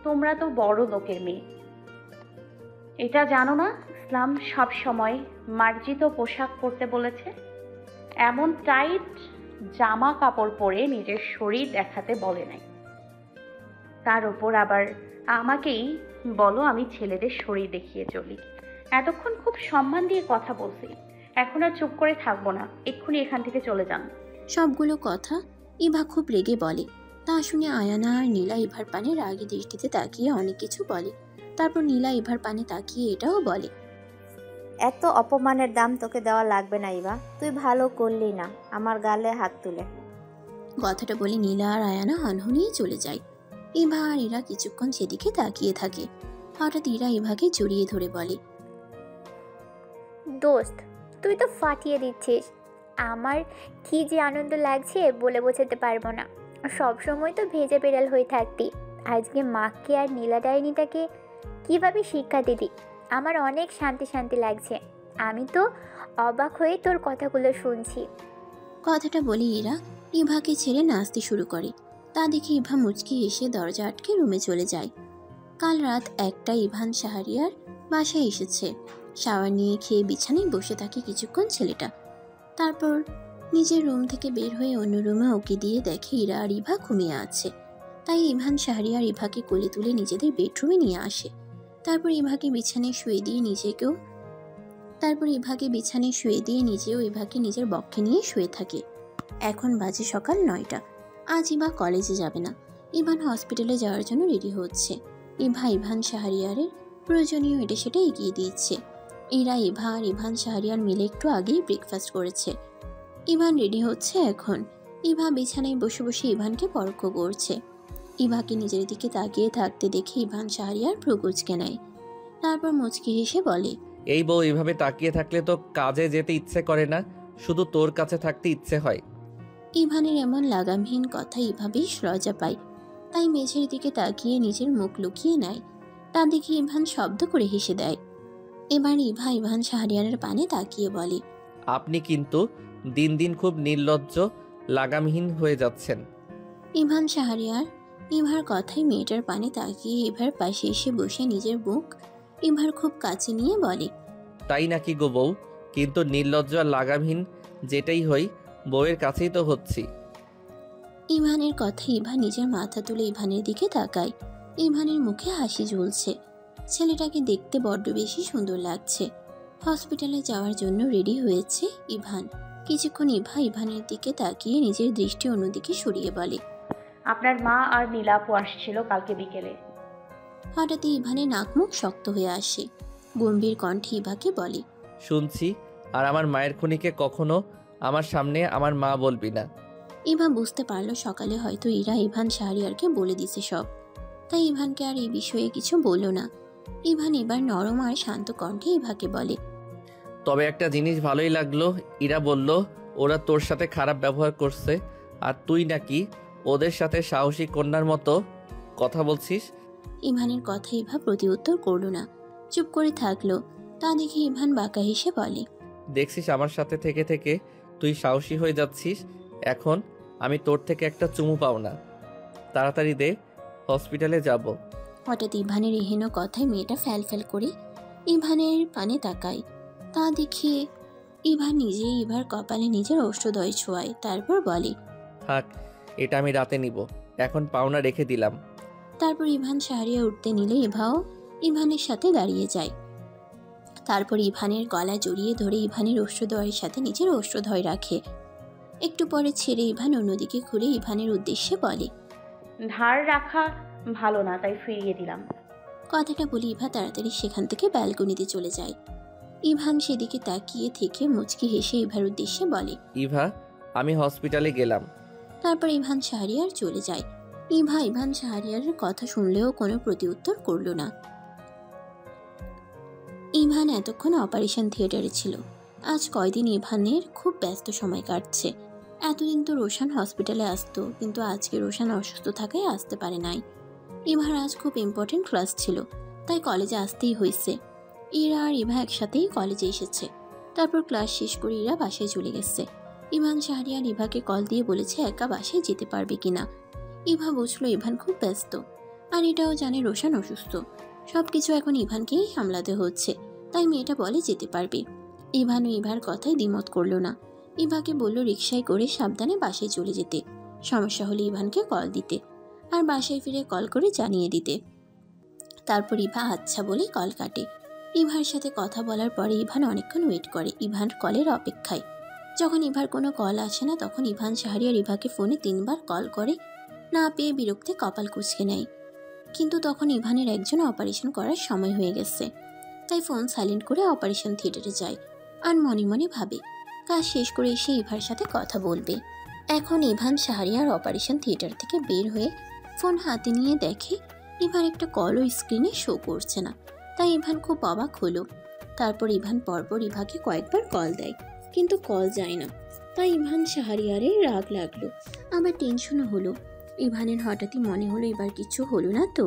তোমরা তো বড় লোকের মেয়ে। এটা জানো না, ইসলাম সব সময় মার্জিত পোশাক পরতে বলেছে। এমন টাইট জামা কাপড় পরে নিজের শরীর দেখাতে বলে নাই। তার উপর আবার আমাকেই বলো আমি ছেলেদের শরীর দেখিয়ে চলি। এতক্ষণ খুব সম্মান দিয়ে কথা বলছি, এখন আর চুপ করে থাকবো না, এক্ষুনি এখান থেকে চলে যান। সবগুলো কথা ইভা খুব রেগে বলে। তা শুনে আয়ানা আর নীলা ইভার পানে রাগী দৃষ্টিতে তাকিয়ে অনেক কিছু বলে। তারপর নীলা ইভার পানে তাকিয়ে এটাও বলে, এত অপমানের দাম তোকে দেওয়া লাগবে না ইভা, তুই ভালো করলি না আমার গালে হাত তুলে। কথাটা বলে নীলা আর আয়ানা হনহনিয়ে চলে যায়। ইভা আর ইরা কিছুক্ষণ সেদিকে তাকিয়ে থাকে। হঠাৎ ইরা ইভাকে জড়িয়ে ধরে বলে, দোস্ত, তুই তো ফাটিয়ে দিচ্ছিস। আমার কি যে আনন্দ লাগছে বলে বোঝাতে পারবো না। সবসময় তো ভেজে বেড়াল হয়ে থাকতি, আজকে মাকে আর নীলা ডাইনিটাকে কীভাবে শিক্ষা দিবি। আমার অনেক শান্তি শান্তি লাগছে। আমি তো অবাক হয়ে তোর কথাগুলো শুনছি। কথাটা বলে ইরা ইভাকে ছেড়ে নাচতে শুরু করে। তা দেখে ইভা মুচকি এসে দরজা আটকে রুমে চলে যায়। কাল রাত 1টায় ইভান শাহরিয়ার বাসায় এসেছে। শাওয়ার নিয়ে খেয়ে বিছানায় বসে থাকে কিছুক্ষণ ছেলেটা। তারপর নিজের রুম থেকে বের হয়ে অন্য রুমে ওকে দিয়ে দেখে ইরা আর ইভা ঘুমিয়ে আছে। তাই ইভান শাহরিয়ার ইভাকে কোলে তুলে নিজেদের বেডরুমে নিয়ে আসে। তারপর ইভাকে বিছানায় শুয়ে দিয়ে নিজেও ইভাকে নিজের বক্ষে নিয়ে শুয়ে থাকে। এখন বাজে সকাল 9টা। আজ ইভা কলেজে যাবে না। ইভান হসপিটালে যাওয়ার জন্য রেডি হচ্ছে। ইভান শাহরিয়ারের প্রয়োজনীয় এটা সেটা এগিয়ে দিচ্ছে। ইরা ইভা আর ইভান শাহরিয়ার মিলে একটু আগেই ব্রেকফাস্ট করেছে। ইভান রেডি হচ্ছে এখন। ইভা বিছানায় বসে বসে ইভানকে পরখ করছে। ইভাকে নিজের দিকে তাকিয়ে থাকতে দেখে ইভান শাহরিয়ার ভ্রু কুঁচকে নেয়। তারপর মুচকি হেসে বলে, এই বউ এভাবে তাকিয়ে থাকলে তো কাজে যেতে ইচ্ছে করে না, শুধু তোর কাছে থাকতে ইচ্ছে হয়। ইভানের এমন লাগামহীন কথা ইভা বেশ লজ্জা পায়। তাই মেঝের দিকে তাকিয়ে নিজের মুখ লুকিয়ে নেয়। তা দেখে ইভান শব্দ করে হেসে দেয়। এবার ইভা ইভান শাহরিয়ারের পানে তাকিয়ে বলে, আপনি কিন্তু দিন দিন খুব নির্লজ্জ, লাগামহীন হয়ে যাচ্ছেন। ইভান শাহরিয়ার ইভার কথায় মেয়েটার পানে তাকিয়ে ইভার পাশে এসে বসে নিজের বুক ইভার খুব কাছে নিয়ে বলে, তাই নাকি গো বউ? কিন্তু নির্লজ্জ আর লাগামহীন যেটাই হই, বউয়ের কাছেই তো হচ্ছি। ইভানের কথায় ইভা নিজের মাথা তুলে ইভানের দিকে তাকায়। ইভানের মুখে হাসি ঝুলছে। ছেলেটাকে দেখতে বড্ড বেশি সুন্দর লাগছে। হসপিটালে যাওয়ার জন্য রেডি হয়েছে ইভান। কিছুক্ষণ ইভানের দিকে তাকিয়ে নিজের দৃষ্টি অন্যদিকে সরিয়ে বলে, আপনার মা আর নীলাপু আসছিল কালকে বিকেলে। হঠাৎ ইভানের নাক মুখ শক্ত হয়ে আসে। গম্ভীর কণ্ঠে ইভাকে বলে, শুনছি, আর আমার মায়ের খুনিকে কখনো আমার সামনে আমার মা বলবি না। ইভা বুঝতে পারলো সকালে হয়তো ইরা ইভান শাহরিয়ারকে বলে দিছে সব। তাই ইভানকে আর এই বিষয়ে কিছু বলল না। ইভান এবার নরম আর শান্ত কণ্ঠে ইভাকে বলে, তবে একটা জিনিস ভালোই লাগলো, ইরা বলল ওরা তোর সাথে খারাপ ব্যবহার করছে, আর তুই নাকি ওদের সাথে সাহসী কন্যার মতো কথা বলছিস। ইভানের কথা ইভা প্রতি উত্তর করল না, চুপ করে থাকলো। তা দেখে ইভান বাঁকা হেসে বলে, দেখছিস আমার সাথে থেকে থেকে তুই সাহসী হয়ে যাচ্ছিস। এখন আমি তোর থেকে একটা চুমু পাও না, তাড়াতাড়ি দে, হসপিটালে যাব। হঠাৎ ইভানের এহেন কথায় মেয়েটা ফ্যাল করে ইভানের পানে তাকায়। তা দেখে ইভান নিজেই ইভার কপালে নিজের ওষ্ঠদয় ছোঁয়ায়। তারপর বলে, থাক, এটা আমি রাতে নিব, এখন পাওনা রেখে দিলাম। তারপর ইভান শাহরিয়া উঠতে নিলে ইভাও ইভানের সাথে দাঁড়িয়ে যায়। তারপর ইভানের গলা জড়িয়ে ধরে ইভানের ওষ্ঠদয়ের সাথে নিজের ওষ্ঠদয় রাখে। একটু পরে ছেড়ে ইভান অন্যদিকে ঘুরে ইভানের উদ্দেশ্যে বলে, ধার রাখা ভালো না, তাই ফিরিয়ে দিলাম। কথাটা বলে ইভা তাড়াতাড়ি সেখান থেকে ব্যালকনিতে চলে যায়। ইভান সেদিকে তাকিয়ে থেকে মুচকি হেসে ইভার উদ্দেশ্যে বলে, ইভা, আমি হসপিটালে গেলাম। তারপর ইভান শাহরিয়ার চলে যায়। ইভান শাহরিয়ারের কথা শুনলেও কোনো প্রতিউত্তর করল না। ইভান এতক্ষণ অপারেশন থিয়েটারে ছিল। আজ কয়দিন ইভানের খুব ব্যস্ত সময় কাটছে। এতদিন তো রোশান হসপিটালে আসতো, কিন্তু আজকে রোশান অসুস্থ থাকায় আসতে পারে নাই। ইভার আজ খুব ইম্পর্টেন্ট ক্লাস ছিল, তাই কলেজে আসতেই হয়েছে। ইরা আর ইভা একসাথেই কলেজে এসেছে। তারপর ক্লাস শেষ করে ইরা বাসায় চলে গেছে। ইভান শাহরিয়ার ইভাকে কল দিয়ে বলেছে একা বাসায় যেতে পারবে কিনা। ইভা বুঝলো ইভান খুব ব্যস্ত, আর এটাও জানে রোশান অসুস্থ। সবকিছু এখন ইভানকেই সামলাতে হচ্ছে, তাই মেয়েটা বলে যেতে পারবে। ইভানও ইভার কথায় দ্বিমত করলো না। ইভাকে বলল রিকশায় করে সাবধানে বাসায় চলে যেতে, সমস্যা হলে ইভানকে কল দিতে, আর বাসায় ফিরে কল করে জানিয়ে দিতে। তারপর ইভা আচ্ছা বলে কল কাটে। ইভার সাথে কথা বলার পরে ইভান অনেকক্ষণ ওয়েট করে ইভার কলের অপেক্ষায়। যখন ইভার কোনো কল আসে না তখন ইভান শাহরিয়ার ইভাকে ফোনে 3 বার কল করে, না পেয়ে বিরক্তি কপাল কুঁচকে নেয়। কিন্তু তখন ইভানের একজন অপারেশন করার সময় হয়ে গেছে, তাই ফোন সাইলেন্ট করে অপারেশন থিয়েটারে যায় আর মনে মনে ভাবে কাজ শেষ করে এসে ইভার সাথে কথা বলবে। এখন ইভান শাহরিয়ার অপারেশন থিয়েটার থেকে বের হয়ে ফোন হাতে নিয়ে দেখে ইভার একটা কলও স্ক্রিনে শো করছে না, তাই ইভান খুব অবাক হলো। তারপর ইভান পরপর ইভাকে কয়েকবার কল দেয়, কিন্তু কল যায় না, তাই ইভান শাহরিয়ারের রাগ লাগলো, আবার টেনশনও হলো। ইভানের হঠাৎই মনে হলো এবার কিছু হলো না তো।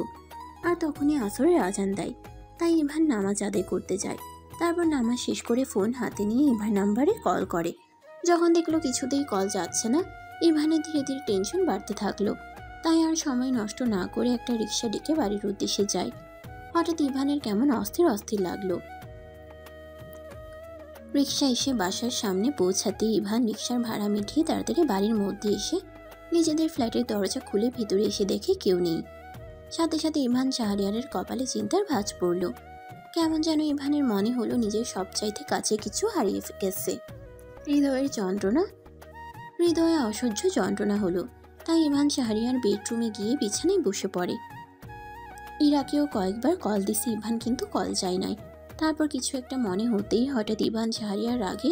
আর তখনই আসরের আজান দেয়, তাই ইভান নামাজ আদায় করতে যায়। তারপর নামাজ শেষ করে ফোন হাতে নিয়ে ইভার নাম্বারে কল করে। যখন দেখলো কিছুতেই কল যাচ্ছে না, ইভানের ধীরে ধীরে টেনশন বাড়তে থাকলো, তাই আর সময় নষ্ট না করে একটা রিক্সা ডেকে বাড়ির উদ্দেশ্যে যায়। হঠাৎ ইভানের কেমন অস্থির অস্থির লাগলো। রিক্সা এসে বাসার সামনে পৌঁছাতে ইভান রিক্সার ভাড়া মিটিয়ে তাড়াতাড়ি বাড়ির মধ্যে এসে নিজেদের ফ্ল্যাটের দরজা খুলে ভিতরে এসে দেখে কেউ নেই। সাথে সাথে ইভান শাহরিয়ারের কপালে চিন্তার ভাঁজ পড়ল। কেমন যেন ইভানের মনে হলো নিজের সবচাইতে কাছে কিছু হারিয়ে গেছে। হৃদয়ে অসহ্য যন্ত্রণা হলো, তাই ইভান শাহরিয়ার বেডরুমে গিয়ে বিছানায় বসে পড়ে। ইরাকেও কয়েকবার কল দিছে ইভান, কিন্তু কল যায় নাই। তারপর কিছু একটা মনে হতেই হঠাৎ ইভান শাহরিয়ার রাগে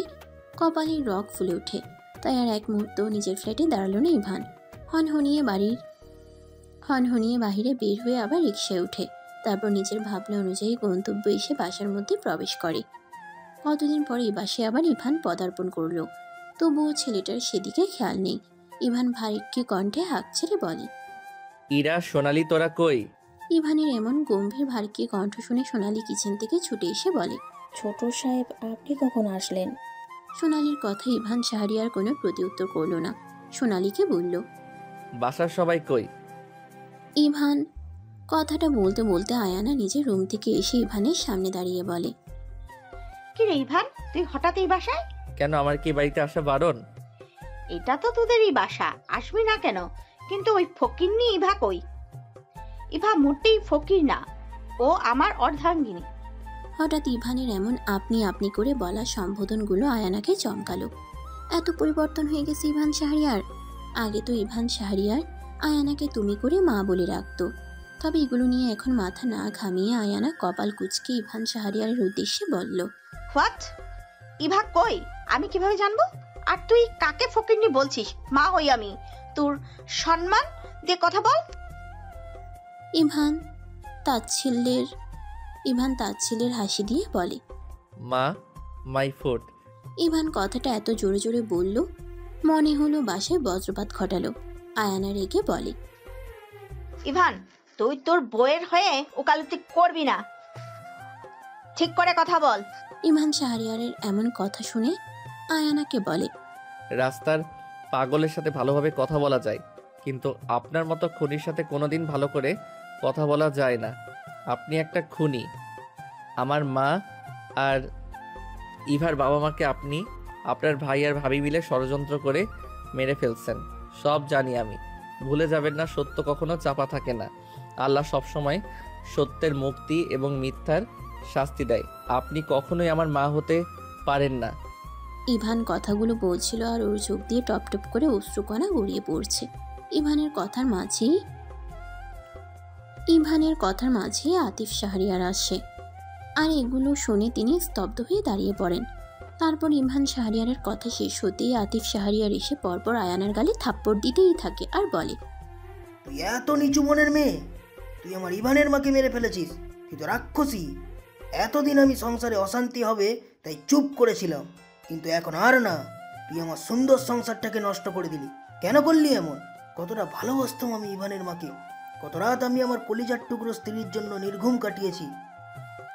কপালের রগ ফুলে ওঠে, তাই আর এক মুহূর্ত নিজের ফ্ল্যাটে দাঁড়ালো না ইভান। হনহনিয়ে বাহিরে বের হয়ে আবার রিক্সায় ওঠে। তারপর নিজের ভাবনা অনুযায়ী গন্তব্য এসে বাসার মধ্যে প্রবেশ করে। কতদিন পরে এই বাসায় আবার ইভান পদার্পণ করলো, তবুও ছেলেটার সেদিকে খেয়াল নেই। ইভান ভারিক্কি কণ্ঠে হাঁক ছেড়ে বলে, ইরা, সোনালি, তোরা কই? ইভানের এমন গম্ভীর ভারিক্কি কণ্ঠ শুনে সোনালি কিচেন থেকে ছুটে এসে বলে, ছোট সাহেব, আপনি কখন আসলেন? সোনালির কথা ইভান শাহরিয়ার কোনো প্রতিউত্তর করল না। সোনালিকে বলল, বাসার সবাই কই? ইভান কথাটা বলতে বলতে আয়ানা নিজের রুম থেকে এসে ইভানের সামনে দাঁড়িয়ে বলে, কি রে ইভান, তুই হঠাৎ এই বাসায়? কেন, আমার কি বাড়িতে আসা বারণ? এটা তো তোদেরই বাসা, আসবি না কেন? কিন্তু ওই ফকিন্নি ইভা কই? ইভা মোটেই ফকির না, ও আমার অর্ধাঙ্গিনী। হঠাৎ ইভানের এমন আপনি আপনি করে বলা সম্বোধনগুলো আয়ানাকে চমকালো। এত পরিবর্তন হয়ে গেছে ইভান শাহরিয়ার। আগে তো ইভান শাহরিয়ার আয়ানাকে তুমি করে মা বলে রাখতো, তবে এগুলো নিয়ে এখন মাথা না ঘামিয়ে আয়ানা কপাল কুঁচকে ইভান শাহরিয়ারের উদ্দেশ্যে বলল, হোয়াট? ইভা কই আমি কিভাবে জানবো? আর তুই কাকে ফকিন্নি বলছিস? মা হই আমি, তোর সম্মান দিয়ে কথা বল। ইভান তাচ্ছিল্যের হাসি দিয়ে বলে, মা, মাই ফুড। ইভান কথাটা এত জোরে জোরে বলল, মনে হলো বাসায় বজ্রপাত ঘটালো। আয়ানা রেগে বলে, ইভান, তুই তোর বইয়ের হয়ে ওকালতি করবি না, ঠিক করে কথা বল। ইভান শাহরিয়ারের এমন কথা শুনে আয়ানাকে বলে, রাস্তার পাগলের সাথে ভালোভাবে কথা বলা যায়, কিন্তু আপনার মতো খুনির সাথে কোনোদিন ভালো করে কথা বলা যায় না। আপনি একটা খুনি। আমার মা আর ইভার বাবা মাকে আপনি, আপনার ভাই আর ভাবি মিলে ষড়যন্ত্র করে মেরে ফেলছেন। সব জানি আমি। ভুলে যাবেন না, সত্য কখনো চাপা থাকে না। আল্লাহ সবসময় সত্যের মুক্তি এবং মিথ্যার শাস্তি দেয়। আপনি কখনোই আমার মা হতে পারেন না। ইভান কথাগুলো বলছিল আর ওর চোখ দিয়ে টপ টপ করে অশ্রুকণা গড়িয়ে পড়ছে। ইভানের কথার মাঝেই আতিফ শাহরিয়ার আসে, আর এগুলো শুনে তিনি স্তব্ধ হয়ে দাঁড়িয়ে পড়েন। তারপর ইভান শাহরিয়ারের কথা শেষ হতেই আতিফ শাহরিয়ার এসে পরপর আয়ানার গালে থাপ্পড় দিতেই থাকে আর বলে, তুই এত নিচু মনের মেয়ে, তুই আমার ইভানের মাকে মেরে ফেলেছিস, তুই তো রাক্ষসী। এতদিন আমি সংসারে অশান্তি হবে তাই চুপ করেছিলাম, কিন্তু এখন আর না। তুই আমার সুন্দর সংসারটাকে নষ্ট করে দিলি। কেন করলি এমন? কতটা ভালোবাসতাম আমি ইভানের মাকে, কত রাত আমি আমার কলিজার টুকরো স্ত্রীর জন্য নির্ঘুম কাটিয়েছি,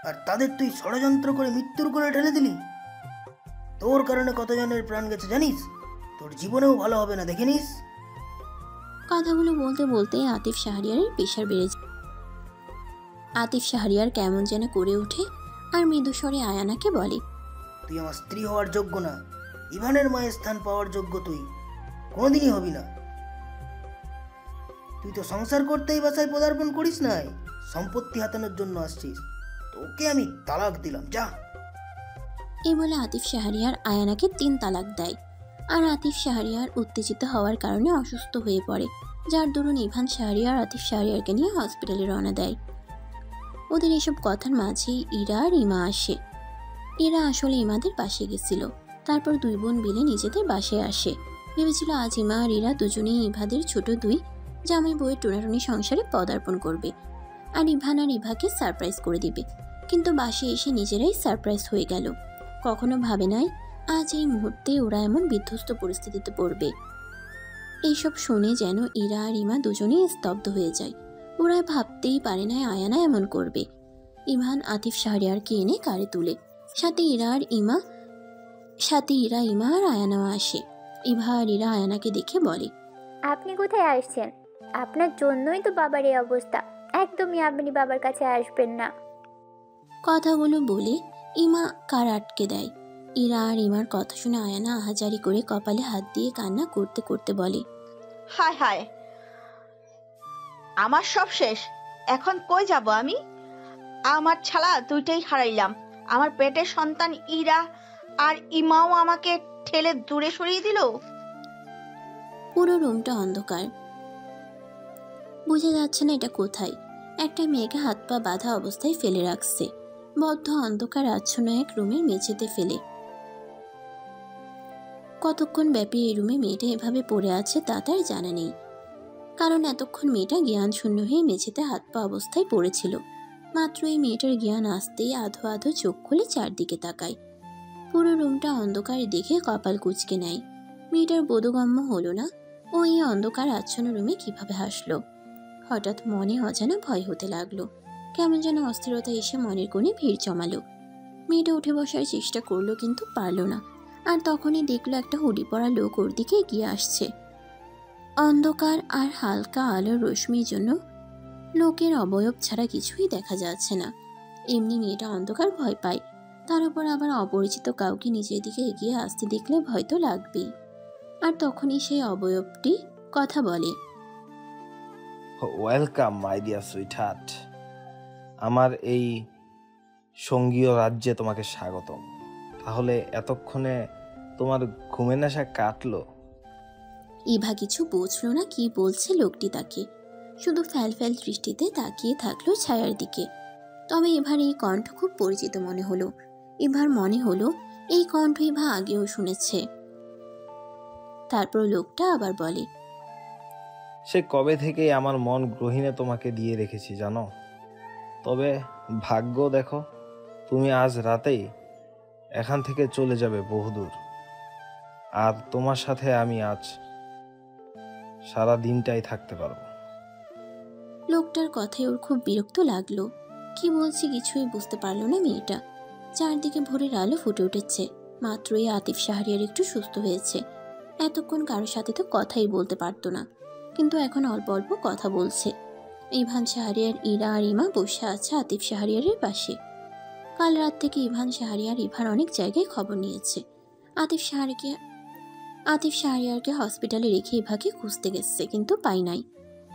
আর তাদের তুই ষড়যন্ত্র করে মৃত্যুর করে ঠেলে দিলি। তোর কারণে কতজনের প্রাণ গেছে জানিস? তোর জীবনেও ভালো হবে না, দেখে নিস। কথাগুলো বলতে বলতে আতিফ শাহরিয়ারের প্রেশার বেড়ে যায়। আতিফ শাহরিয়ার কেমন যেন করে ওঠে আর মৃদু স্বরে আয়ানাকে বলে, তুই আমার স্ত্রী হওয়ার যোগ্য না, ইভানের মায়ের স্থান পাওয়ার যোগ্য তুই কোনোদিনই হবি না। তুই তো সংসার করতেই বাসায় পদার্পণ করিস নাই, সম্পত্তি হাতানোর জন্য আসছিস। তোকে আমি তালাক দিলাম, যা। এই বলে আতিফ শাহরিয়ার আয়ানাকে 3 তালাক দেয়। আর আতিফ শাহরিয়ার উত্তেজিত হওয়ার কারণে অসুস্থ হয়ে পড়ে, যার দরুন ইভান শাহরিয়ার আতিফ শাহরিয়ারকে নিয়ে হসপিটালে রওনা দেয়। ওদের এসব কথার মাঝেই ইরা আর ইমা আসে। এরা আসলে ইমাদের পাশে গেছিল, তারপর দুই বোন মিলে নিজেদের বাসায় আসে। ভেবেছিল আজ ইমা আর ইরা দুজনেই ইভাদের ছোট দুই জামাই বউয়ের টোনাটুনি সংসারে পদার্পণ করবে আর ইভান আর ইভাকে সারপ্রাইজ করে দিবে, কিন্তু বাসায় এসে নিজেরাই সারপ্রাইজ হয়ে গেল। কখনো ভাবে নাই আজ এই মুহূর্তে ওরা এমন বিধ্বস্ত পরিস্থিতিতে পড়বে। এইসব শুনে যেন ইরা আর ইমা দুজনেই স্তব্ধ হয়ে যায়। ওরা ভাবতেই পারে না আয়ানা এমন করবে। ইভান আতিফ শাহরিয়ারকে এনে কারে তুলে, সাথে ইরা ইমা আর আয়ানাও আসে। ইভা আর ইরা আয়ানাকে দেখে বলে, আপনি কোথায় আসছেন? আপনার জন্যই তো বাবার এই অবস্থা। একদমই আপনি বাবার কাছে আসবেন না। কথাগুলো বলে ইমা কার আটকে দেয়। ইরা আর ইমার কথা শুনে আয়ানা আহাজারি করে কপালে হাত দিয়ে কান্না করতে করতে বলে, হায় হায়, আমার সব শেষ। এখন কই যাব আমি? আমার ছালা দুইটাই হারাইলাম। আমার পেটের সন্তান ইরা আর ইমাও আমাকে ঠেলে দূরে সরিয়ে দিল। পুরো রুমটা অন্ধকার, বোঝা যাচ্ছে না এটা কোথায়। একটা মেয়েকে হাত পা বাঁধা অবস্থায় ফেলে রাখছে, বদ্ধ অন্ধকার আচ্ছন্ন এক রুমের মেঝেতে ফেলে। কতক্ষণ ব্যাপী এই রুমে মেয়েটা এভাবে পড়ে আছে তা তার জানা নেই, কারণ এতক্ষণ মেয়েটা জ্ঞান শূন্য হয়ে মেঝেতে হাত পা অবস্থায় পড়েছিল। মাত্র এই মেয়েটার জ্ঞান আসতেই আধো আধো চোখ খুলে চারদিকে তাকায়। পুরো রুমটা অন্ধকার দেখে কপাল কুঁচকে নেয়। মেয়েটার বোধগম্য হলো না ও এই অন্ধকার আচ্ছন্ন রুমে কিভাবে হাসলো। হঠাৎ মনে অজানা ভয় হতে লাগলো, কেমন যেন অস্থিরতা এসে মনের কোণে ভিড় জমালো। মেয়েটা উঠে বসার চেষ্টা করলো কিন্তু পারল না। আর তখনই দেখলো একটা হুডি পরা লোক ওর দিকে এগিয়ে আসছে। অন্ধকার আর হালকা আলোর রশ্মির জন্য লোকের অবয়ব ছাড়া কিছুই দেখা যাচ্ছে না। এমনি মেয়েটা অন্ধকার ভয় পায়, তার উপর আবার অপরিচিত কাউকে নিজের দিকে এগিয়ে আসতে দেখলে ভয় তো লাগবেই। আর তখনই সেই অবয়বটি কথা বলে, ওয়েলকাম মাই ডিয়ার সুইটহার্ট, আমার এই সঙ্গীয় রাজ্যে তোমাকে স্বাগতম। তাহলে এতক্ষণে তোমার ঘুমের নেশা কাটলো? ইভা কিছু বুঝলো না কি বলছে লোকটি তাকে, শুধু ফ্যাল ফ্যাল দৃষ্টিতে তাকিয়ে থাকলো ছায়ার দিকে। তবে ইভার এই কণ্ঠ খুব পরিচিত মনে হলো। ইভার মনে হলো এই কণ্ঠ ইভা আগেও শুনেছে। তারপর লোকটা আবার বলে, সে কবে থেকেই আমার মন গ্রহিণে তোমাকে দিয়ে রেখেছি জানো। তবে ভাগ্য দেখো, তুমি আজ রাতেই এখান থেকে চলে যাবে বহুদূর, আর তোমার সাথে আমি আজ সারা দিনটাই থাকতে পারবো। লোকটার কথায় ওর খুব বিরক্ত লাগলো। কি বলছে কিছুই বুঝতে পারলো না মেয়েটা। চারদিকে ভোরের আলো ফুটে উঠেছে। মাত্রই আতিফ শাহরিয়ার একটু সুস্থ হয়েছে। এতক্ষণ কারোর সাথে তো কথাই বলতে পারতো না, কিন্তু এখন অল্প অল্প কথা বলছে। ইভান শাহরিয়ার, ইরা আর ইমা বসে আছে আতিফ শাহরিয়ারের পাশে। কাল রাত থেকে ইভান শাহরিয়ার ইভার অনেক জায়গায় খবর নিয়েছে। আতিফ শাহরিয়ারকে হসপিটালে রেখে ইভাকে খুঁজতে গেছে, কিন্তু পাই নাই।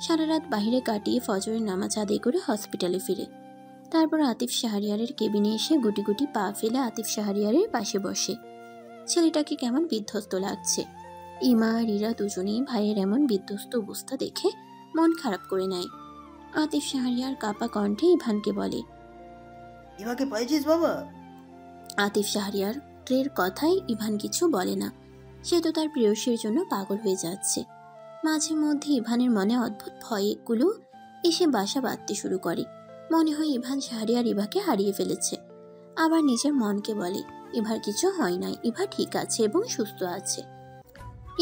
সারা রাত বাহিরে কাটিয়ে ফজরের নামাজ আদায় করে হসপিটালে ফিরে। তারপর আতিফ শাহরিয়ারের কেবিনে এসে গুটি গুটি পা ফেলে আতিফ শাহরিয়ারের পাশে বসে। ছেলেটাকে কেমন বিধ্বস্ত লাগছে। ইমা আর ইরা দুজনেই ভাইয়ের এমন বিধ্বস্ত অবস্থা দেখে মন খারাপ করে নেয়। আতিফ শাহরিয়ার কাপা কণ্ঠে ইভানকে বলে, ইভাকে পাইছিস বাবা? আতিফ শাহরিয়ার ট্রের কথায় ইভান কিছু বলে না। সে তো তার প্রেয়সীর জন্য পাগল হয়ে যাচ্ছে। মাঝে মধ্যে ইভানের মনে অদ্ভুত ভয়গুলো এসে বাসা বাঁধতে শুরু করে। মনে হয় ইভান শাহরিয়ার ইভাকে হারিয়ে ফেলেছে। আবার নিজের মনকে বলে ইভার কিছু হয় নাই, ইভা ঠিক আছে এবং সুস্থ আছে।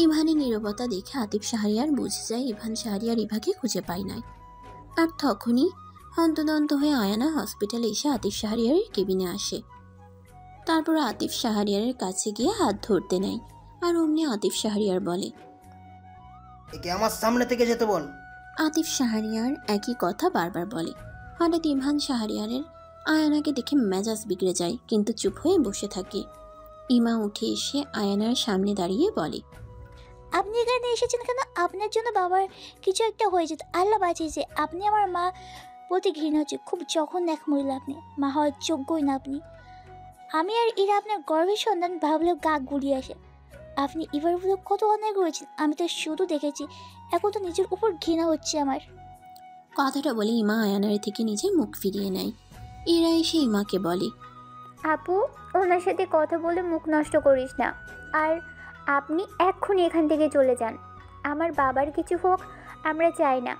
ইভানের নীরবতা দেখে আতিফ শাহরিয়ার বুঝে যায় ইভান শাহরিয়ার ইভাকে খুঁজে পায় নাই। আর তখনই হন্তদন্ত হয়ে আয়ানা হসপিটালে এসে আতিফ শাহরিয়ারের কেবিনে আসে। তারপর আতিফ শাহরিয়ারের কাছে গিয়ে হাত ধরতে নেয়। আর অমনি আতিফ শাহরিয়ার বলে, একে আমার সামনে থেকে যেতে বল। আতিফ শাহরিয়ার একই কথা বারবার বলে। হঠাৎ ইভান শাহরিয়ারের আয়ানাকে দেখে মেজাজ বিগড়ে যায়, কিন্তু চুপ হয়ে বসে থাকে। ইমা উঠে এসে আয়ানার সামনে দাঁড়িয়ে বলে, আপনি এখানে এসেছেন কেন? আপনার জন্য বাবার কিছু একটা হয়ে যেত, আল্লাহ বাঁচিয়েছে। আপনি আমার মা বলতে ঘৃণা হচ্ছে, খুব যখন দেখ মহিলা আপনি, মা হওয়ার যোগ্যই না আপনি। আমি আর এরা আপনার গর্ভের সন্তান ভাবলেও গা গুলিয়ে আসে। আপনি এবার বলে কত অন্যায় করেছেন, আমি তো শুধু দেখেছি। এখন তো নিজের উপর ঘৃণা হচ্ছে আমার। কথাটা বলে ইমা আয়ানের থেকে নিজের মুখ ফিরিয়ে নেয়। এরা এসে ইমাকে বলে, আপু, ওনার সাথে কথা বলে মুখ নষ্ট করিস না। আর আপনি এক্ষুনি এখান থেকে চলে যান। আমার বাবার কিছু হোক আমরা চাই না।